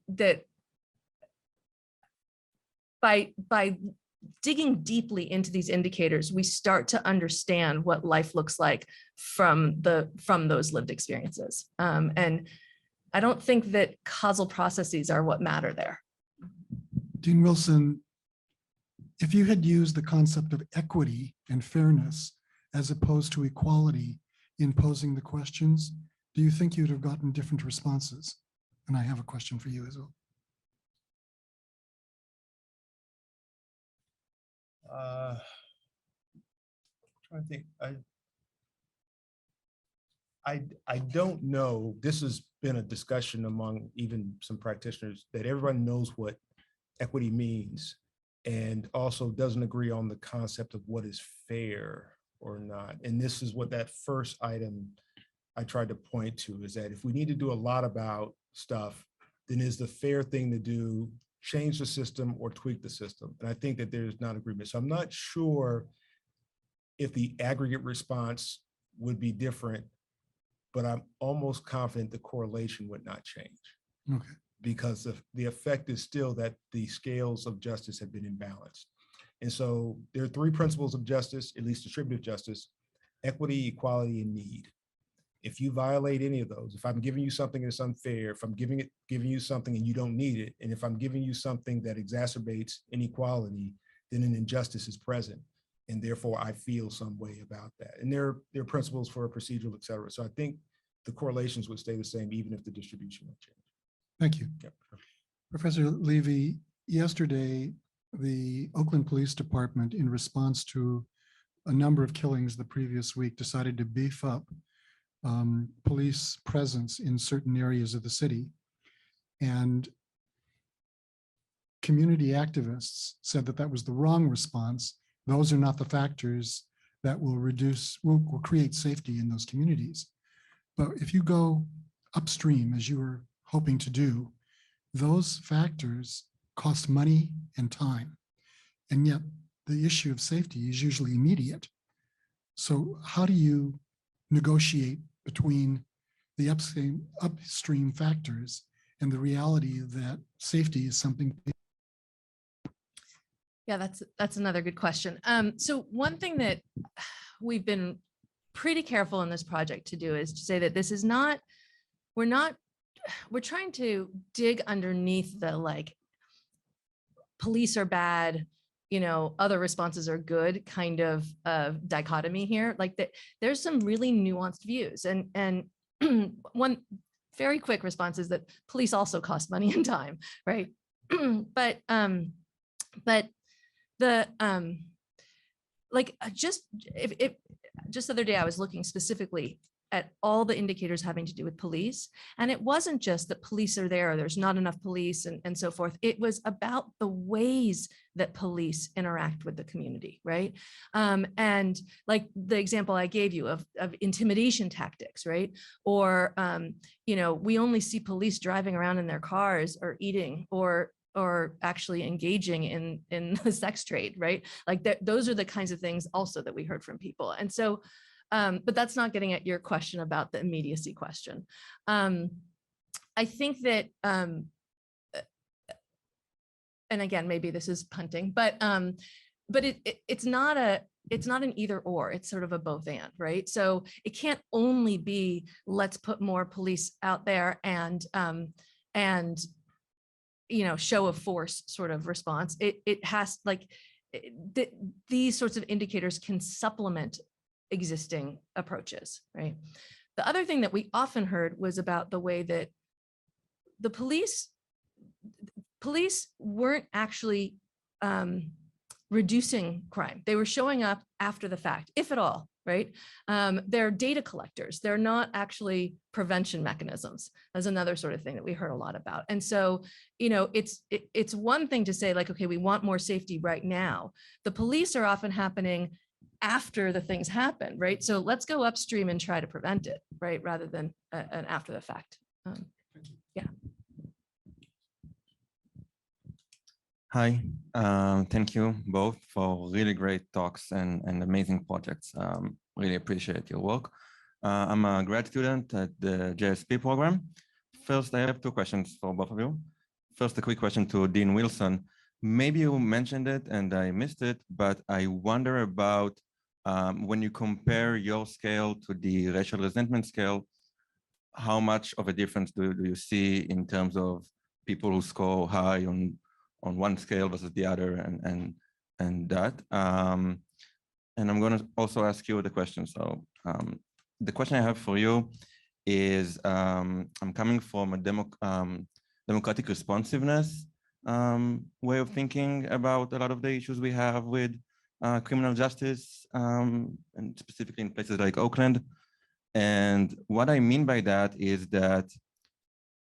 Speaker 3: by digging deeply into these indicators, we start to understand what life looks like from those lived experiences. And I don't think that causal processes are what matter there.
Speaker 4: Dean Wilson, if you had used the concept of equity and fairness as opposed to equality in posing the questions, do you think you'd have gotten different responses? And I have a question for you as well.
Speaker 2: Trying to think. I don't know. This has been a discussion among even some practitioners, that everyone knows what equity means, and also doesn't agree on the concept of what is fair or not. And this is what that first item I tried to point to, is that if we need to do a lot about stuff, then is the fair thing to do change the system or tweak the system? And I think that there's not agreement. So I'm not sure if the aggregate response would be different, but I'm almost confident the correlation would not change.
Speaker 4: Okay. Because
Speaker 2: the effect is still that the scales of justice have been imbalanced. And so there are three principles of justice, at least distributive justice: equity, equality, and need. If you violate any of those, if I'm giving you something that's unfair, if I'm giving you something and you don't need it, and if I'm giving you something that exacerbates inequality, then an injustice is present. And therefore I feel some way about that. And there are principles for procedural, et cetera. So I think the correlations would stay the same even if the distribution would change.
Speaker 4: Thank you.
Speaker 2: Yep.
Speaker 4: Professor Levy, yesterday, the Oakland Police Department, in response to a number of killings the previous week, decided to beef up police presence in certain areas of the city. And community activists said that that was the wrong response. Those are not the factors that will create safety in those communities. But if you go upstream, as you were hoping to do, those factors cost money and time. And yet the issue of safety is usually immediate. So how do you negotiate between the upstream factors and the reality that safety is something?
Speaker 3: Yeah, that's another good question. So one thing that we've been pretty careful in this project to do is to say that this is not, we're trying to dig underneath the like police are bad, you know, other responses are good kind of dichotomy here. Like that, there's some really nuanced views, and one very quick response is that police also cost money and time, right? but the like just the other day I was looking specifically at all the indicators having to do with police. And it wasn't just that police are there, or there's not enough police and so forth. It was about the ways that police interact with the community, right? And like the example I gave you of intimidation tactics, right? Or, you know, we only see police driving around in their cars or eating or actually engaging in the sex trade, right? Like those are the kinds of things also that we heard from people. And so, but that's not getting at your question about the immediacy question. I think that, and again, maybe this is punting, but it's not an either or, it's sort of a both and, right? So it can't only be, let's put more police out there and you know, show of force sort of response. It has like, these sorts of indicators can supplement existing approaches, right? The other thing that we often heard was about the way that the police weren't actually reducing crime. They were showing up after the fact, if at all, right? They're data collectors. They're not actually prevention mechanisms. That's another sort of thing that we heard a lot about. And so, you know, it's one thing to say like, okay, we want more safety right now. The police are often happening after the things happen, right? So let's go upstream and try to prevent it, right? Rather than an after the fact. Yeah.
Speaker 5: Hi, thank you both for really great talks and amazing projects. Really appreciate your work. I'm a grad student at the JSP program. First, I have two questions for both of you. First, a quick question to Dean Wilson. Maybe you mentioned it and I missed it, but I wonder about when you compare your scale to the racial resentment scale, how much of a difference do you see in terms of people who score high on one scale versus the other and that. And I'm going to also ask you the question. So the question I have for you is, I'm coming from a democratic responsiveness way of thinking about a lot of the issues we have with criminal justice, and specifically in places like Oakland. And what I mean by that is that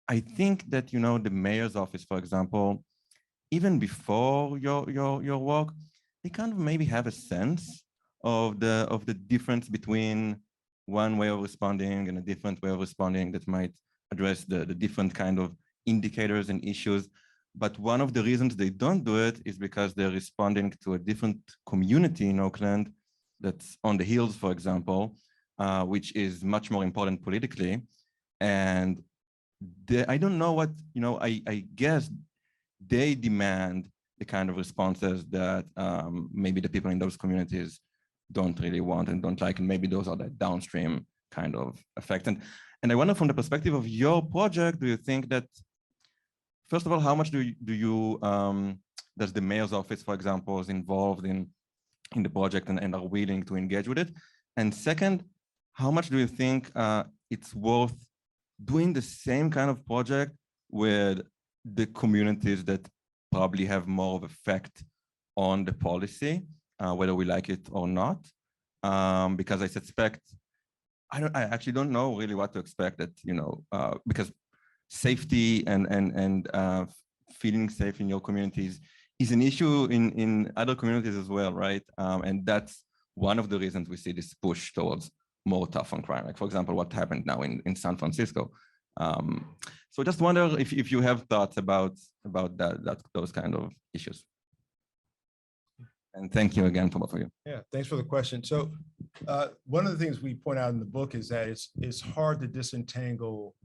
Speaker 5: I think that, you know, the mayor's office, for example, even before your work, they kind of maybe have a sense of the difference between one way of responding and a different way of responding that might address the different kind of indicators and issues. But one of the reasons they don't do it is because they're responding to a different community in Oakland that's on the hills, for example, which is much more important politically. And I don't know what, you know, I guess they demand the kind of responses that maybe the people in those communities don't really want and don't like, and maybe those are the downstream kind of effect. And I wonder, from the perspective of your project, do you think that, first of all, how much does the mayor's office, for example, is involved in the project and are willing to engage with it? And second, how much do you think it's worth doing the same kind of project with the communities that probably have more of effect on the policy, whether we like it or not? Because I suspect, I actually don't know really what to expect, that, you know, because safety and feeling safe in your communities is an issue in other communities as well, right? And that's one of the reasons we see this push towards more tough on crime. Like, for example, what happened now in San Francisco. So just wonder if you have thoughts about those kind of issues. And thank you again for both of you.
Speaker 2: Yeah, thanks for the question. So one of the things we point out in the book is that it's hard to disentangle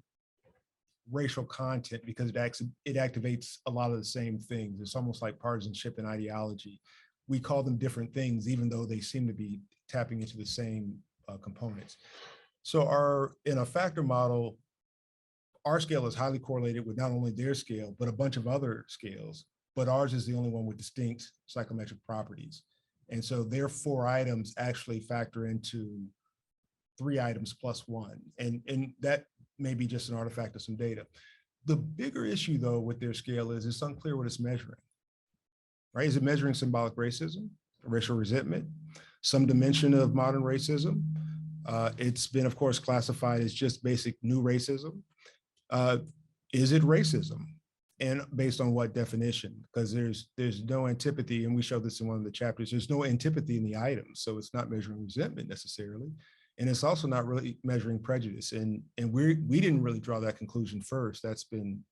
Speaker 2: racial content because it activates a lot of the same things. It's almost like partisanship and ideology. We call them different things, even though they seem to be tapping into the same components. So in a factor model, our scale is highly correlated with not only their scale, but a bunch of other scales, but ours is the only one with distinct psychometric properties. And so their 4 items actually factor into 3 items plus 1. And that may be just an artifact of some data. The bigger issue though with their scale is it's unclear what it's measuring, right? Is it measuring symbolic racism, racial resentment, some dimension of modern racism? It's been, of course, classified as just basic new racism. Is it racism? And based on what definition? Because there's no antipathy, and we showed this in one of the chapters, there's no antipathy in the items. So it's not measuring resentment necessarily. And it's also not really measuring prejudice. And we didn't really draw that conclusion first. That's been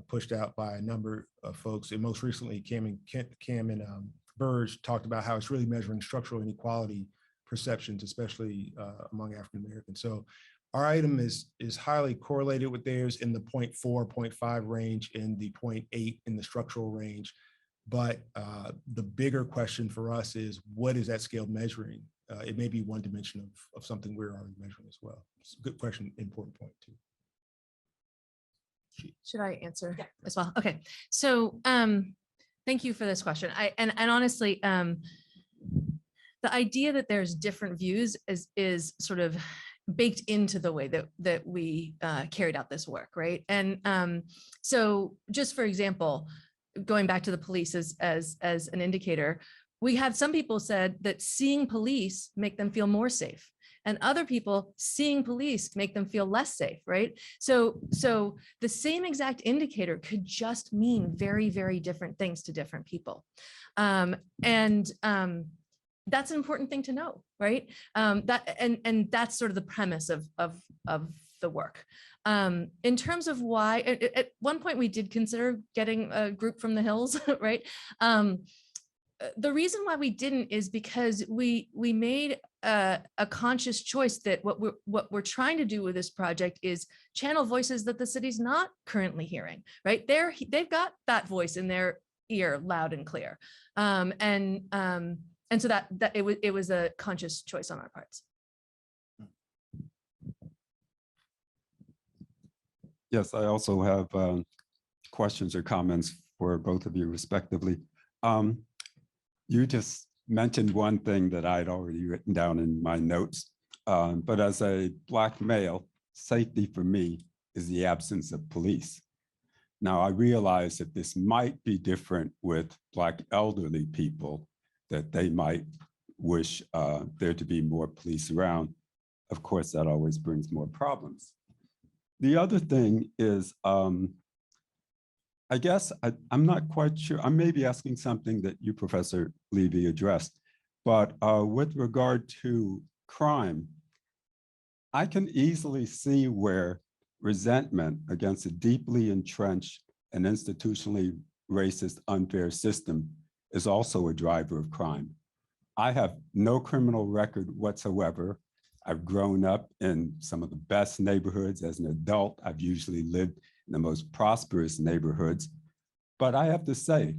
Speaker 2: pushed out by a number of folks. And most recently, Cam and Burge talked about how it's really measuring structural inequality perceptions, especially among African Americans. So our item is highly correlated with theirs in the 0.4, 0.5 range, in the 0.8 in the structural range. But the bigger question for us is, what is that scale measuring? It may be one dimension of something we're already measuring as well. It's a good question, important point too.
Speaker 3: Should I answer
Speaker 1: Yeah.
Speaker 3: as well? Okay, so thank you for this question. And honestly, the idea that there's different views is sort of baked into the way that we carried out this work, right? And so just for example, going back to the police as an indicator, we had some people said that seeing police make them feel more safe, and other people seeing police make them feel less safe, right? So the same exact indicator could just mean very, very different things to different people. That's an important thing to know, right? And that's sort of the premise of the work. In terms of why, at one point we did consider getting a group from the Hills, right? The reason why we didn't is because we made a conscious choice that what we're trying to do with this project is channel voices that the city's not currently hearing, right? They've got that voice in their ear loud and clear. And so that it was a conscious choice on our parts.
Speaker 6: Yes, I also have questions or comments for both of you respectively. You just mentioned one thing that I'd already written down in my notes, but as a Black male, safety for me is the absence of police. Now, I realize that this might be different with Black elderly people, that they might wish there to be more police around. Of course, that always brings more problems. The other thing is, I guess I'm not quite sure. I may be asking something that you, Professor Levy, addressed, but with regard to crime, I can easily see where resentment against a deeply entrenched and institutionally racist, unfair system is also a driver of crime. I have no criminal record whatsoever. I've grown up in some of the best neighborhoods. As an adult, I've usually lived in the most prosperous neighborhoods. But I have to say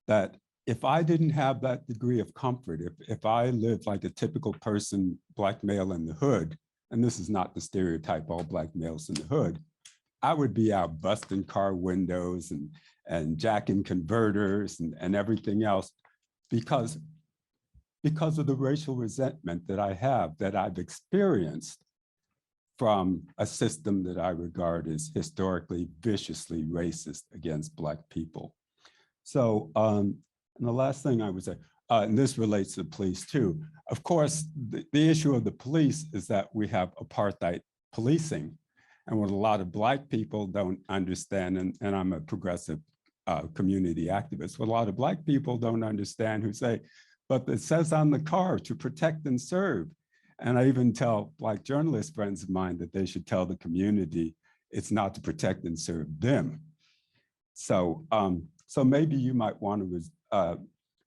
Speaker 6: that if I didn't have that degree of comfort, if I lived like a typical person, Black male in the hood, and this is not the stereotype, all Black males in the hood, I would be out busting car windows and jacking converters and everything else because of the racial resentment that I have, that I've experienced from a system that I regard as historically viciously racist against Black people. So, and the last thing I would say, and this relates to the police too. Of course, the issue of the police is that we have apartheid policing. And what a lot of Black people don't understand, and I'm a progressive community activist, what a lot of Black people don't understand who say, but it says on the car to protect and serve. And I even tell Black journalist friends of mine that they should tell the community it's not to protect and serve them. So, so maybe you might want to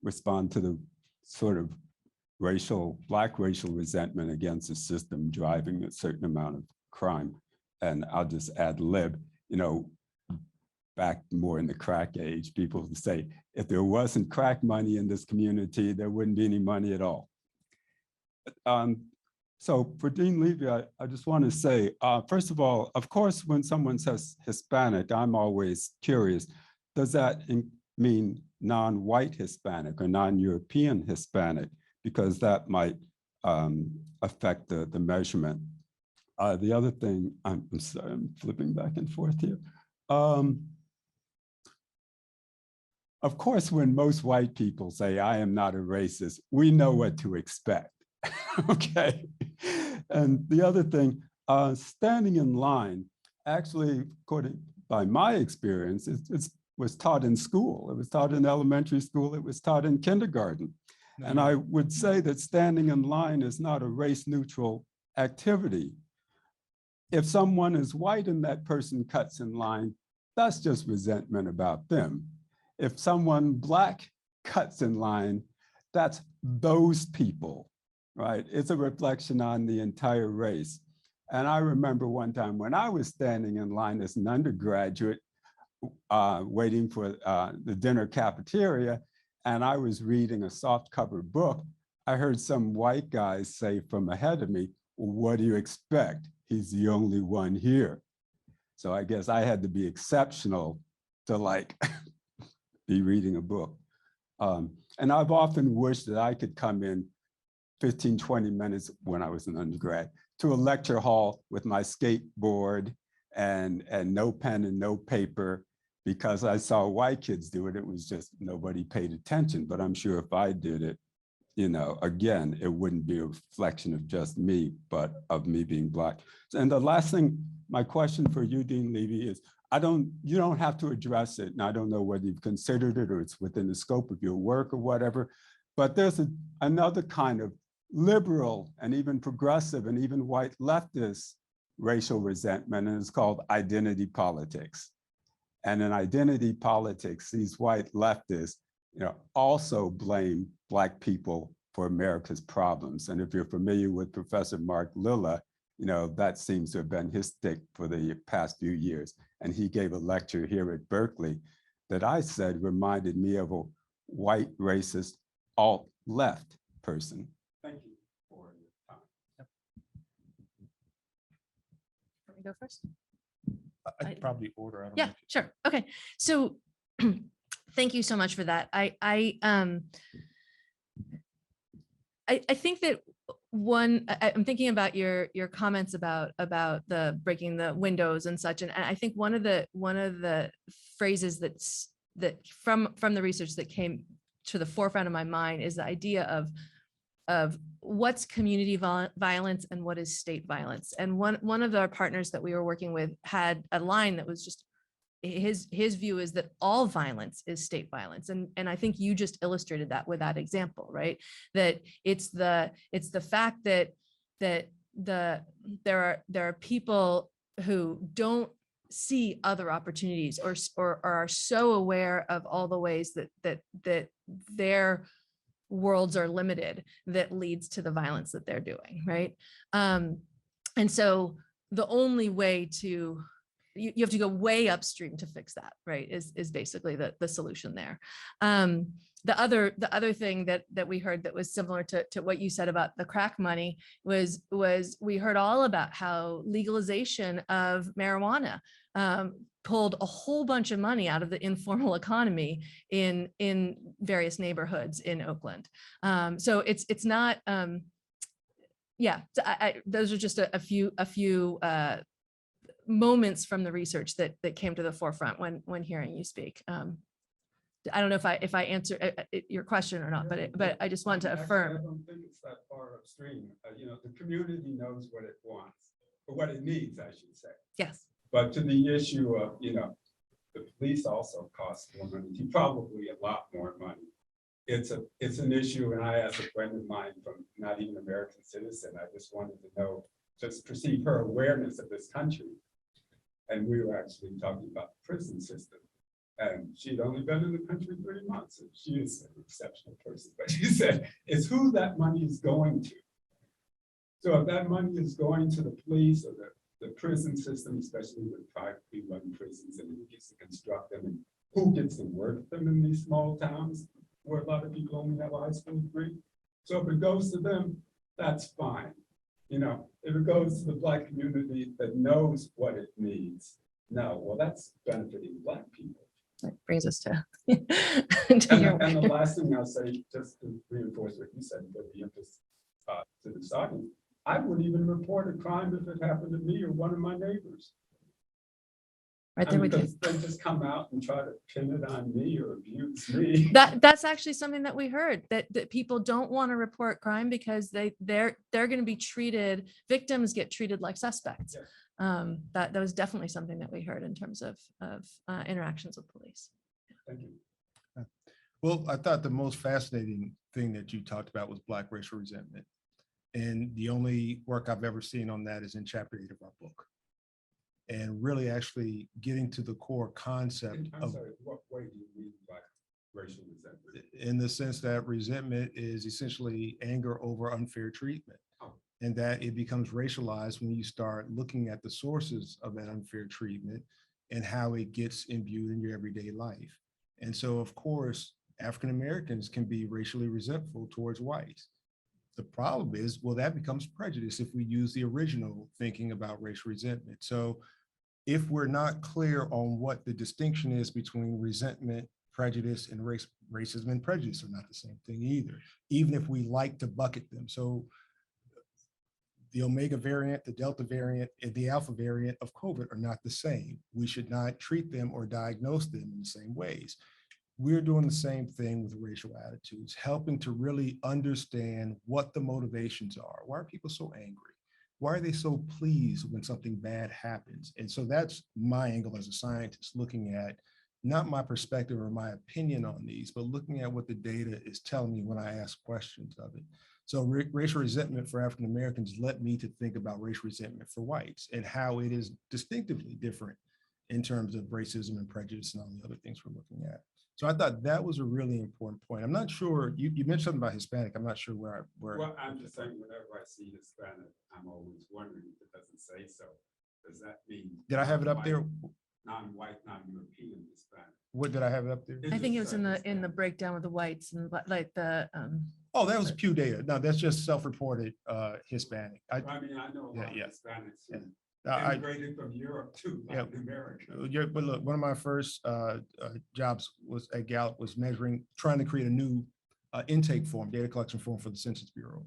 Speaker 6: respond to the sort of Black racial resentment against the system driving a certain amount of crime. And I'll just ad lib, you know, back more in the crack age, people would say, if there wasn't crack money in this community, there wouldn't be any money at all. So for Dean Levy, I just want to say, first of all, of course, when someone says Hispanic, I'm always curious, does that mean non-white Hispanic or non-European Hispanic? Because that might affect the measurement. The other thing, I'm sorry, I'm flipping back and forth here. Of course, when most white people say, I am not a racist, we know what to expect. Okay. And the other thing, standing in line, actually, according by my experience, it was taught in school. It was taught in elementary school. It was taught in kindergarten. And I would say that standing in line is not a race-neutral activity. If someone is white and that person cuts in line, that's just resentment about them. If someone Black cuts in line, that's those people, right? It's a reflection on the entire race. And I remember one time when I was standing in line as an undergraduate, waiting for the dinner cafeteria, and I was reading a soft-cover book, I heard some white guy say from ahead of me, well, what do you expect? He's the only one here. So I guess I had to be exceptional to like be reading a book. And I've often wished that I could come in 15, 20 minutes when I was an undergrad to a lecture hall with my skateboard and no pen and no paper, because I saw white kids do it. It was just nobody paid attention. But I'm sure if I did it, you know, again, it wouldn't be a reflection of just me, but of me being Black. And the last thing, my question for you, Dean Levy, is you don't have to address it. And I don't know whether you've considered it or it's within the scope of your work or whatever, but there's another kind of liberal and even progressive and even white leftist racial resentment, and it's called identity politics. And in identity politics, these white leftists, you know, also blame Black people for America's problems. And if you're familiar with Professor Mark Lilla, you know, that seems to have been his stick for the past few years. And he gave a lecture here at Berkeley that I said reminded me of a white racist alt-left person. Thank you for your time.
Speaker 3: Let me go first.
Speaker 2: I'd probably order. I don't know
Speaker 3: Yeah,
Speaker 2: if
Speaker 3: sure. Okay. So thank you so much for that. I think that I'm thinking about your comments about the breaking the windows and such, and I think one of the phrases that from the research that came to the forefront of my mind is the idea of what's community violence and what is state violence. And one of our partners that we were working with had a line that was just, his view is that all violence is state violence. And I think you just illustrated that with that example, right? That it's the fact that there are people who don't see other opportunities or are so aware of all the ways that their worlds are limited that leads to the violence that they're doing, right? And so the only way to, you have to go way upstream to fix that, right? Is basically the solution there. The other thing that we heard that was similar to what you said about the crack money was we heard all about how legalization of marijuana pulled a whole bunch of money out of the informal economy in various neighborhoods in Oakland. So it's not, yeah, those are just a few moments from the research that came to the forefront when hearing you speak. I don't know if I answer your question or not, but I just want to affirm.
Speaker 6: I don't think it's that far upstream. You know, the community knows what it wants, or what it needs, I should say.
Speaker 3: Yes.
Speaker 6: But to the issue of, you know, the police also cost more money, probably a lot more money. It's an issue, and I asked a friend of mine from not even an American citizen, I just wanted to know, just perceive her awareness of this country. And we were actually talking about the prison system. And she'd only been in the country 3 months, and she is an exceptional person. But she said, it's who that money is going to. So if that money is going to the police or the prison system, especially with privately run prisons, and who gets to construct them, and who gets to work them in these small towns where a lot of people only have a high school degree. So if it goes to them, that's fine. You know, if it goes to the Black community that knows what it needs, no, well, that's benefiting Black people.
Speaker 3: That brings us to,
Speaker 6: And the last thing I'll say, just to reinforce what you said, but the emphasis to this audience, I would even report a crime if it happened to me or one of my neighbors.
Speaker 3: Right there with you.
Speaker 6: Because they just come out and try to pin it on me or abuse me.
Speaker 3: That's actually something that we heard, that people don't want to report crime because they're going to be treated, victims get treated like suspects.
Speaker 6: Yes.
Speaker 3: That was definitely something that we heard in terms of interactions with police.
Speaker 6: Thank you.
Speaker 2: Well, I thought the most fascinating thing that you talked about was Black racial resentment. And the only work I've ever seen on that is in chapter 8 of our book. And really actually getting to the core concept
Speaker 6: I'm
Speaker 2: of,
Speaker 6: sorry, what way do you mean by racial resentment?
Speaker 2: in the sense that resentment is essentially anger over unfair treatment.
Speaker 6: Oh.
Speaker 2: And that it becomes racialized when you start looking at the sources of that unfair treatment and how it gets imbued in your everyday life. And so, of course, African Americans can be racially resentful towards whites. The problem is, well, that becomes prejudice if we use the original thinking about racial resentment. So if we're not clear on what the distinction is between resentment, prejudice, and racism and prejudice are not the same thing either, even if we like to bucket them. So the Omega variant, the Delta variant, and the Alpha variant of COVID are not the same. We should not treat them or diagnose them in the same ways. We're doing the same thing with racial attitudes, helping to really understand what the motivations are. Why are people so angry? Why are they so pleased when something bad happens? And so that's my angle as a scientist, looking at not my perspective or my opinion on these, but looking at what the data is telling me when I ask questions of it. So racial resentment for African Americans led me to think about racial resentment for whites and how it is distinctively different in terms of racism and prejudice and all the other things we're looking at. So I thought that was a really important point. I'm not sure, you mentioned something about Hispanic. I'm not sure where.
Speaker 6: Well, I'm just saying, whenever I see Hispanic, I'm always wondering if it doesn't say so. Does that mean?
Speaker 2: Did I have it up there?
Speaker 6: Non-white, non-European Hispanic.
Speaker 2: What did I have it up there?
Speaker 3: I think it was in the breakdown with the whites and like the.
Speaker 2: Oh, that was Pew data. No, that's just self-reported Hispanic.
Speaker 6: I mean, I know a lot of Hispanics who immigrated from Europe to Latin America.
Speaker 2: But look, one of my first jobs was at Gallup was trying to create a new intake form, data collection form for the Census Bureau.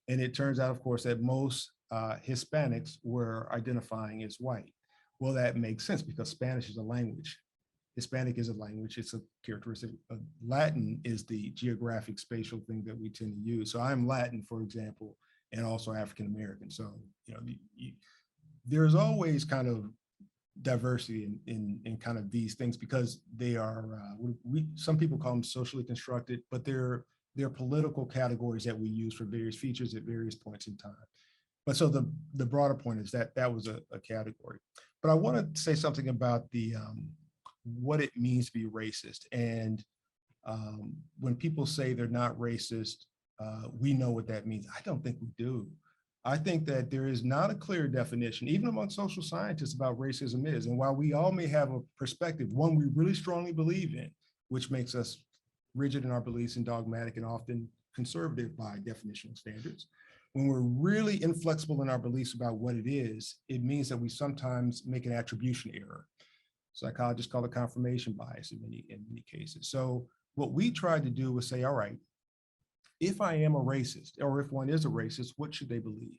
Speaker 2: And it turns out, of course, that most Hispanics were identifying as white. Well, that makes sense because Spanish is a language. Hispanic is a language. It's a characteristic. Latin is the geographic spatial thing that we tend to use. So I'm Latin, for example, and also African American. So, there's always kind of diversity in kind of these things because they are, some people call them socially constructed, but they're political categories that we use for various features at various points in time. But so the broader point is that was a category. But I want to say something about the what it means to be racist. And when people say they're not racist, we know what that means. I don't think we do. I think that there is not a clear definition, even among social scientists, about racism is. And while we all may have a perspective, one we really strongly believe in, which makes us rigid in our beliefs and dogmatic and often conservative by definitional standards, when we're really inflexible in our beliefs about what it is, it means that we sometimes make an attribution error. Psychologists call it confirmation bias in many cases. So what we tried to do was say, all right, if I am a racist, or if one is a racist, what should they believe?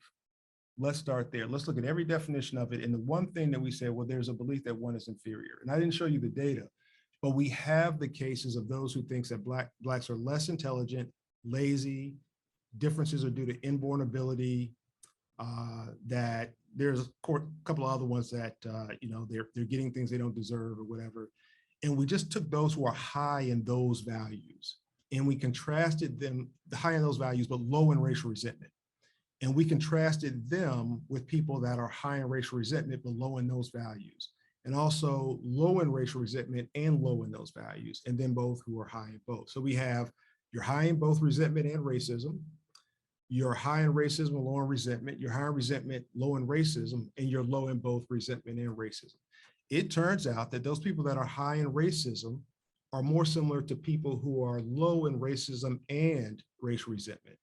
Speaker 2: Let's start there. Let's look at every definition of it. And the one thing that we said, well, there's a belief that one is inferior. And I didn't show you the data, but we have the cases of those who think that Blacks are less intelligent, lazy, differences are due to inborn ability, that there's a couple of other ones that, they're getting things they don't deserve or whatever. And we just took those who are high in those values and we contrasted them, high in those values, but low in racial resentment. And we contrasted them with people that are high in racial resentment, but low in those values. And also low in racial resentment and low in those values. And then both who are high in both. So we have, you're high in both resentment and racism. You're high in racism, low in resentment. You're high in resentment, low in racism, and you're low in both resentment and racism. It turns out that those people that are high in racism are more similar to people who are low in racism and racial resentment.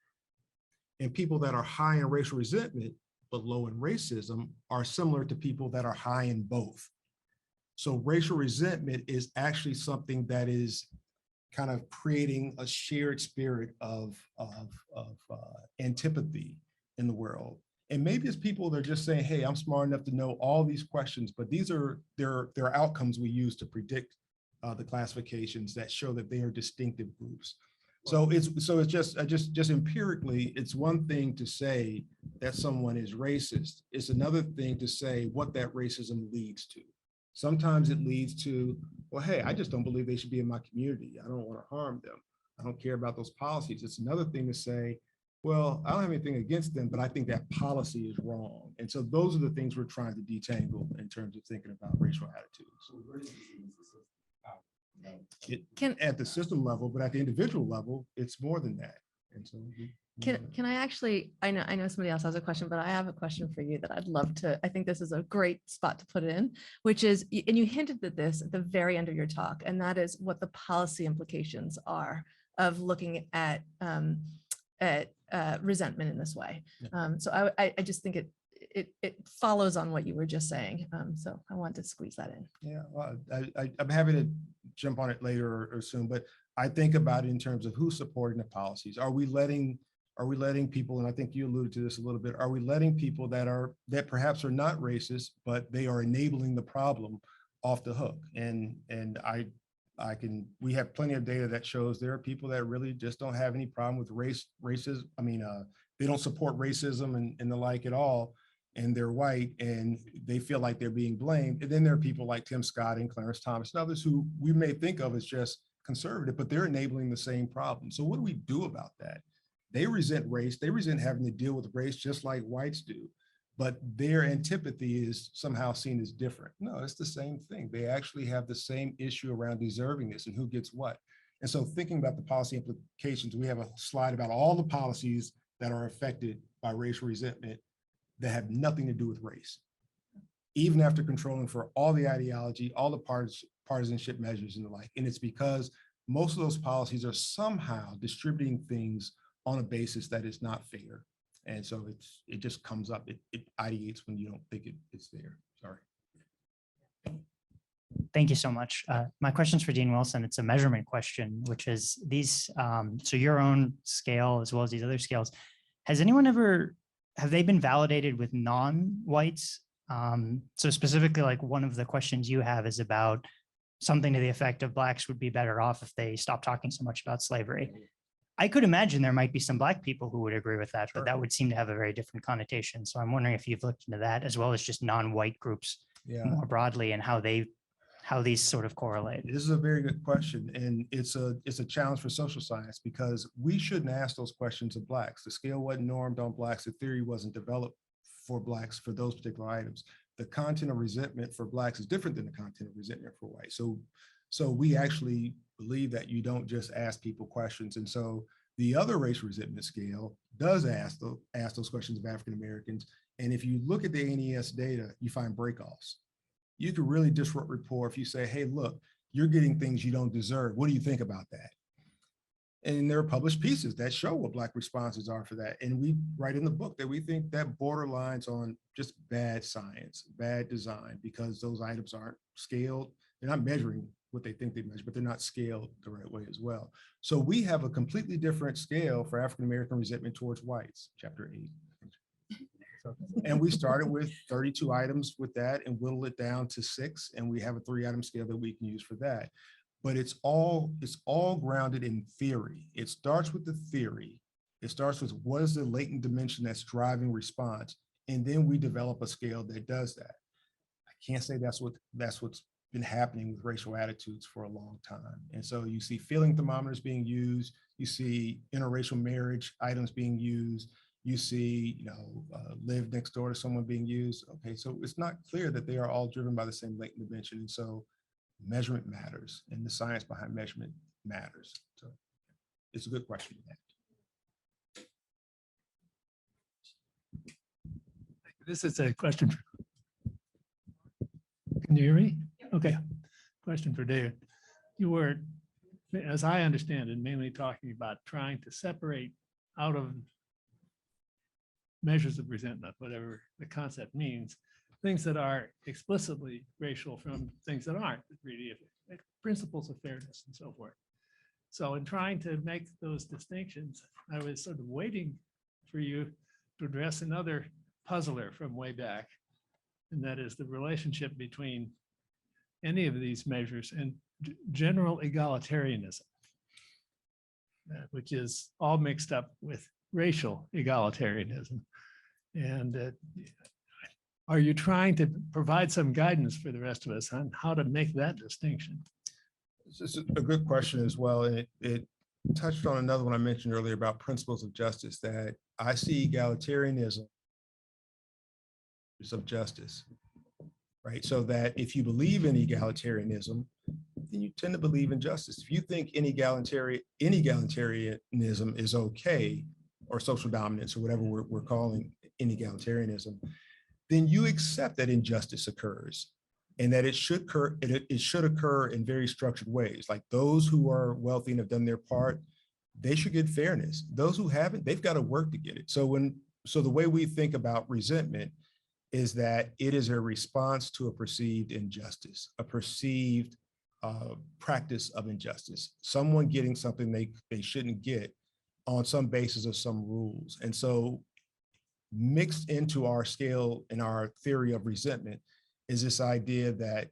Speaker 2: And people that are high in racial resentment, but low in racism are similar to people that are high in both. So racial resentment is actually something that is kind of creating a shared spirit of antipathy in the world. And maybe it's people that are just saying, hey, I'm smart enough to know all these questions, but these are their outcomes we use to predict the classifications that show that they are distinctive groups. So it's just empirically, it's one thing to say that someone is racist. It's another thing to say what that racism leads to. Sometimes it leads to, well, hey, I just don't believe they should be in my community. I don't want to harm them. I don't care about those policies. It's another thing to say, well, I don't have anything against them, but I think that policy is wrong. And so those are the things we're trying to detangle in terms of thinking about racial attitudes. At the system level, but at the individual level, it's more than that. And so
Speaker 3: Can I actually, I know somebody else has a question, but I have a question for you that I'd love to, I think this is a great spot to put it in, which is, and you hinted at this at the very end of your talk, and that is what the policy implications are of looking at resentment in this way. So I just think it follows on what you were just saying. So I want to squeeze that in.
Speaker 2: Yeah, well, I'm happy to jump on it later or soon, but I think about it in terms of who's supporting the policies. Are we letting people, and I think you alluded to this a little bit, are we letting people that perhaps are not racist, but they are enabling the problem off the hook? And we have plenty of data that shows there are people that really just don't have any problem with racism. I mean, they don't support racism and the like at all, and they're white and they feel like they're being blamed. And then there are people like Tim Scott and Clarence Thomas and others who we may think of as just conservative, but they're enabling the same problem. So what do we do about that? They resent race. They resent having to deal with race just like whites do, but their antipathy is somehow seen as different. No, it's the same thing. They actually have the same issue around deservingness and who gets what. And so thinking about the policy implications, we have a slide about all the policies that are affected by racial resentment that have nothing to do with race, even after controlling for all the ideology, all the partisanship measures and the like. And it's because most of those policies are somehow distributing things on a basis that is not fair. And so it just comes up, it ideates when you don't think it's there. Sorry.
Speaker 7: Thank you so much. My question's for Dean Wilson. It's a measurement question, which is these, so your own scale as well as these other scales, have they been validated with non-whites? So specifically, like one of the questions you have is about something to the effect of Blacks would be better off if they stopped talking so much about slavery. I could imagine there might be some Black people who would agree with that, but that would seem to have a very different connotation. So I'm wondering if you've looked into that as well as just non-white groups more broadly and how these sort of correlate.
Speaker 2: This is a very good question. And it's a challenge for social science because we shouldn't ask those questions of Blacks. The scale wasn't normed on Blacks. The theory wasn't developed for Blacks for those particular items. The content of resentment for Blacks is different than the content of resentment for whites. So we actually believe that you don't just ask people questions. And so the other racial resentment scale does ask those questions of African Americans. And if you look at the ANES data, you find breakoffs. You could really disrupt rapport if you say, hey, look, you're getting things you don't deserve. What do you think about that? And there are published pieces that show what Black responses are for that. And we write in the book that we think that borderlines on just bad science, bad design, because those items aren't scaled. They're not measuring what they think they measure, but they're not scaled the right way as well. So we have a completely different scale for African-American resentment towards whites, chapter 8. And we started with 32 items with that and whittled it down to 6. And we have a 3-item scale that we can use for that. But it's all grounded in theory. It starts with the theory. It starts with what is the latent dimension that's driving response. And then we develop a scale that does that. I can't say that's what's been happening with racial attitudes for a long time. And so you see feeling thermometers being used, you see interracial marriage items being used, you see, live next door to someone being used. Okay, so it's not clear that they are all driven by the same latent dimension. And so measurement matters and the science behind measurement matters. So it's a good question.
Speaker 8: This is a question. Can you hear me? Okay. Question for David. You were, as I understand it, mainly talking about trying to separate out of measures of resentment, whatever the concept means, things that are explicitly racial from things that aren't, really principles of fairness and so forth. So in trying to make those distinctions, I was sort of waiting for you to address another puzzler from way back. And that is the relationship between any of these measures and general egalitarianism, which is all mixed up with racial egalitarianism. And are you trying to provide some guidance for the rest of us on how to make that distinction?
Speaker 2: This is a good question as well. And it touched on another one I mentioned earlier about principles of justice, that I see egalitarianism of justice, right? So that if you believe in egalitarianism, then you tend to believe in justice. If you think egalitarianism is okay, or social dominance, or whatever we're calling egalitarianism, then you accept that injustice occurs and that it should occur in very structured ways. Like those who are wealthy and have done their part, they should get fairness. Those who haven't, they've got to work to get it. So the way we think about resentment is that it is a response to a perceived injustice, a perceived practice of injustice, someone getting something they shouldn't get on some basis of some rules. And so mixed into our scale and our theory of resentment is this idea that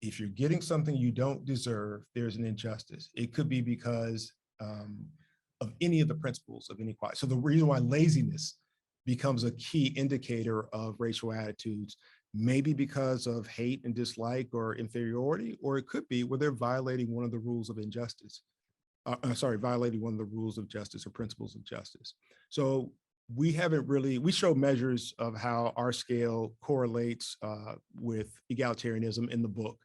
Speaker 2: if you're getting something you don't deserve, there's an injustice. It could be because of any of the principles of inequality. So the reason why laziness becomes a key indicator of racial attitudes, maybe because of hate and dislike or inferiority, or it could be where they're violating one of the rules of injustice. Violating one of the rules of justice or principles of justice. So we show measures of how our scale correlates with egalitarianism in the book,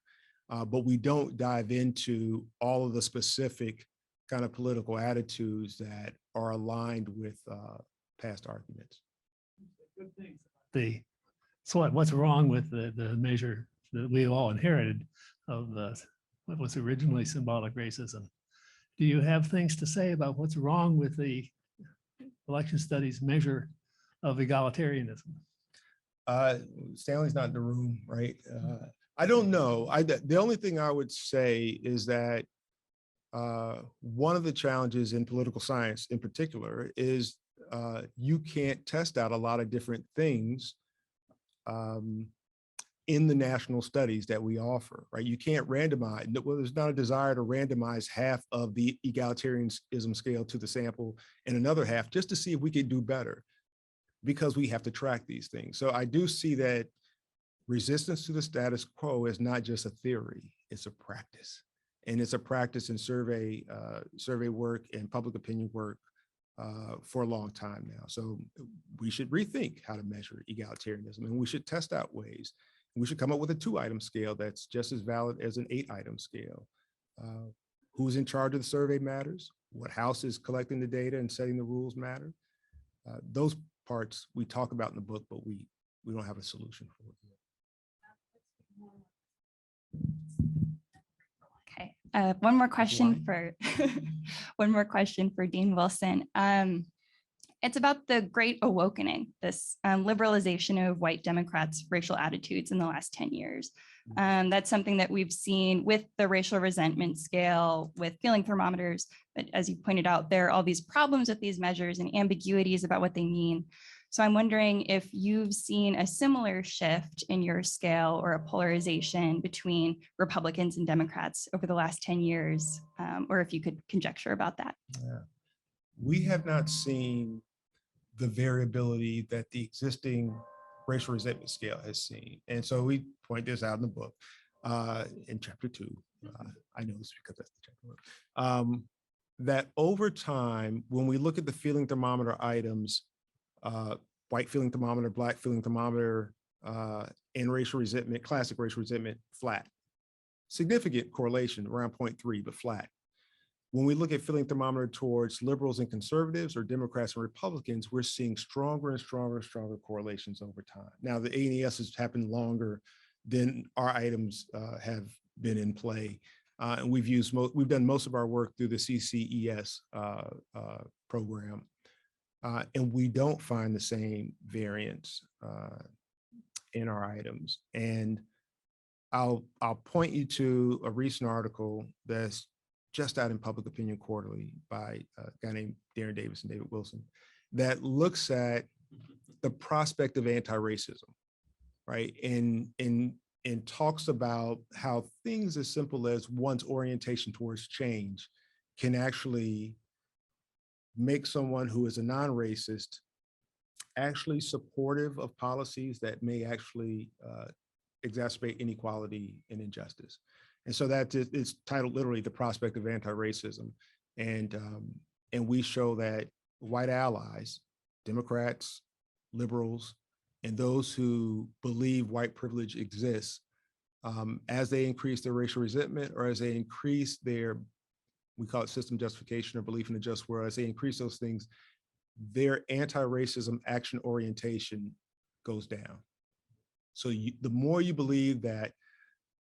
Speaker 2: but we don't dive into all of the specific kind of political attitudes that are aligned with past arguments.
Speaker 8: What's wrong with the measure that we all inherited of what was originally symbolic racism? Do you have things to say about what's wrong with the election studies measure of egalitarianism?
Speaker 2: Stanley's not in the room, right? I don't know. The only thing I would say is that one of the challenges in political science in particular is you can't test out a lot of different things in the national studies that we offer, right? You can't randomize, well, there's not a desire to randomize half of the egalitarianism scale to the sample and another half just to see if we could do better, because we have to track these things. So I do see that resistance to the status quo is not just a theory, it's a practice. And it's a practice in survey work and public opinion work for a long time now. So we should rethink how to measure egalitarianism, and we should test out ways. We should come up with a 2-item scale that's just as valid as an 8-item scale. Who's in charge of the survey matters. What house is collecting the data and setting the rules matter. Those parts we talk about in the book, but we don't have a solution for it yet.
Speaker 9: Okay, one more question for Dean Wilson. It's about the Great Awakening, this liberalization of white Democrats' racial attitudes in the last 10 years. That's something that we've seen with the racial resentment scale, with feeling thermometers. But as you pointed out, there are all these problems with these measures and ambiguities about what they mean. So I'm wondering if you've seen a similar shift in your scale or a polarization between Republicans and Democrats over the last 10 years, or if you could conjecture about that.
Speaker 2: Yeah. We have not seen the variability that the existing racial resentment scale has seen. And so we point this out in the book in chapter 2. I know this because that's the chapter. That over time, when we look at the feeling thermometer items, white feeling thermometer, black feeling thermometer, and racial resentment, classic racial resentment, flat. Significant correlation around 0.3, but flat. When we look at feeling thermometer towards liberals and conservatives, or Democrats and Republicans, we're seeing stronger and stronger and stronger correlations over time. Now, the ANES has happened longer than our items have been in play. And we've done most of our work through the CCES program. And we don't find the same variance in our items. And I'll point you to a recent article that's just out in Public Opinion Quarterly by a guy named Darren Davis and David Wilson, that looks at the prospect of anti-racism, right? And talks about how things as simple as one's orientation towards change can actually make someone who is a non-racist actually supportive of policies that may actually exacerbate inequality and injustice. And so that is titled literally The Prospect of Anti-Racism. And we show that white allies, Democrats, liberals, and those who believe white privilege exists, as they increase their racial resentment or as they increase their, we call it system justification or belief in a just world, as they increase those things, their anti-racism action orientation goes down. So the more you believe that,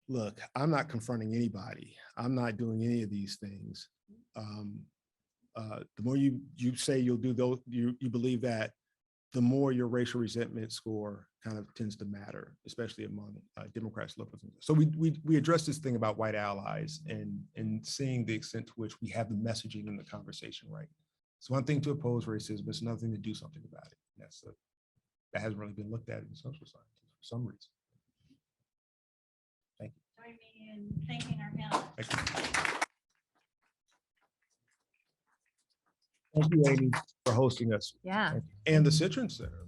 Speaker 2: look, I'm not confronting anybody, I'm not doing any of these things, the more you say you'll do those, you believe that, the more your racial resentment score kind of tends to matter, especially among Democrats, liberals. So we address this thing about white allies and seeing the extent to which we have the messaging in the conversation right. It's one thing to oppose racism, it's another thing to do something about it. That hasn't really been looked at in social sciences for some reason. Thank you.
Speaker 1: Join me in thanking our panel.
Speaker 2: Thank you, Amy, for hosting us.
Speaker 3: Yeah.
Speaker 2: And the Citron Center.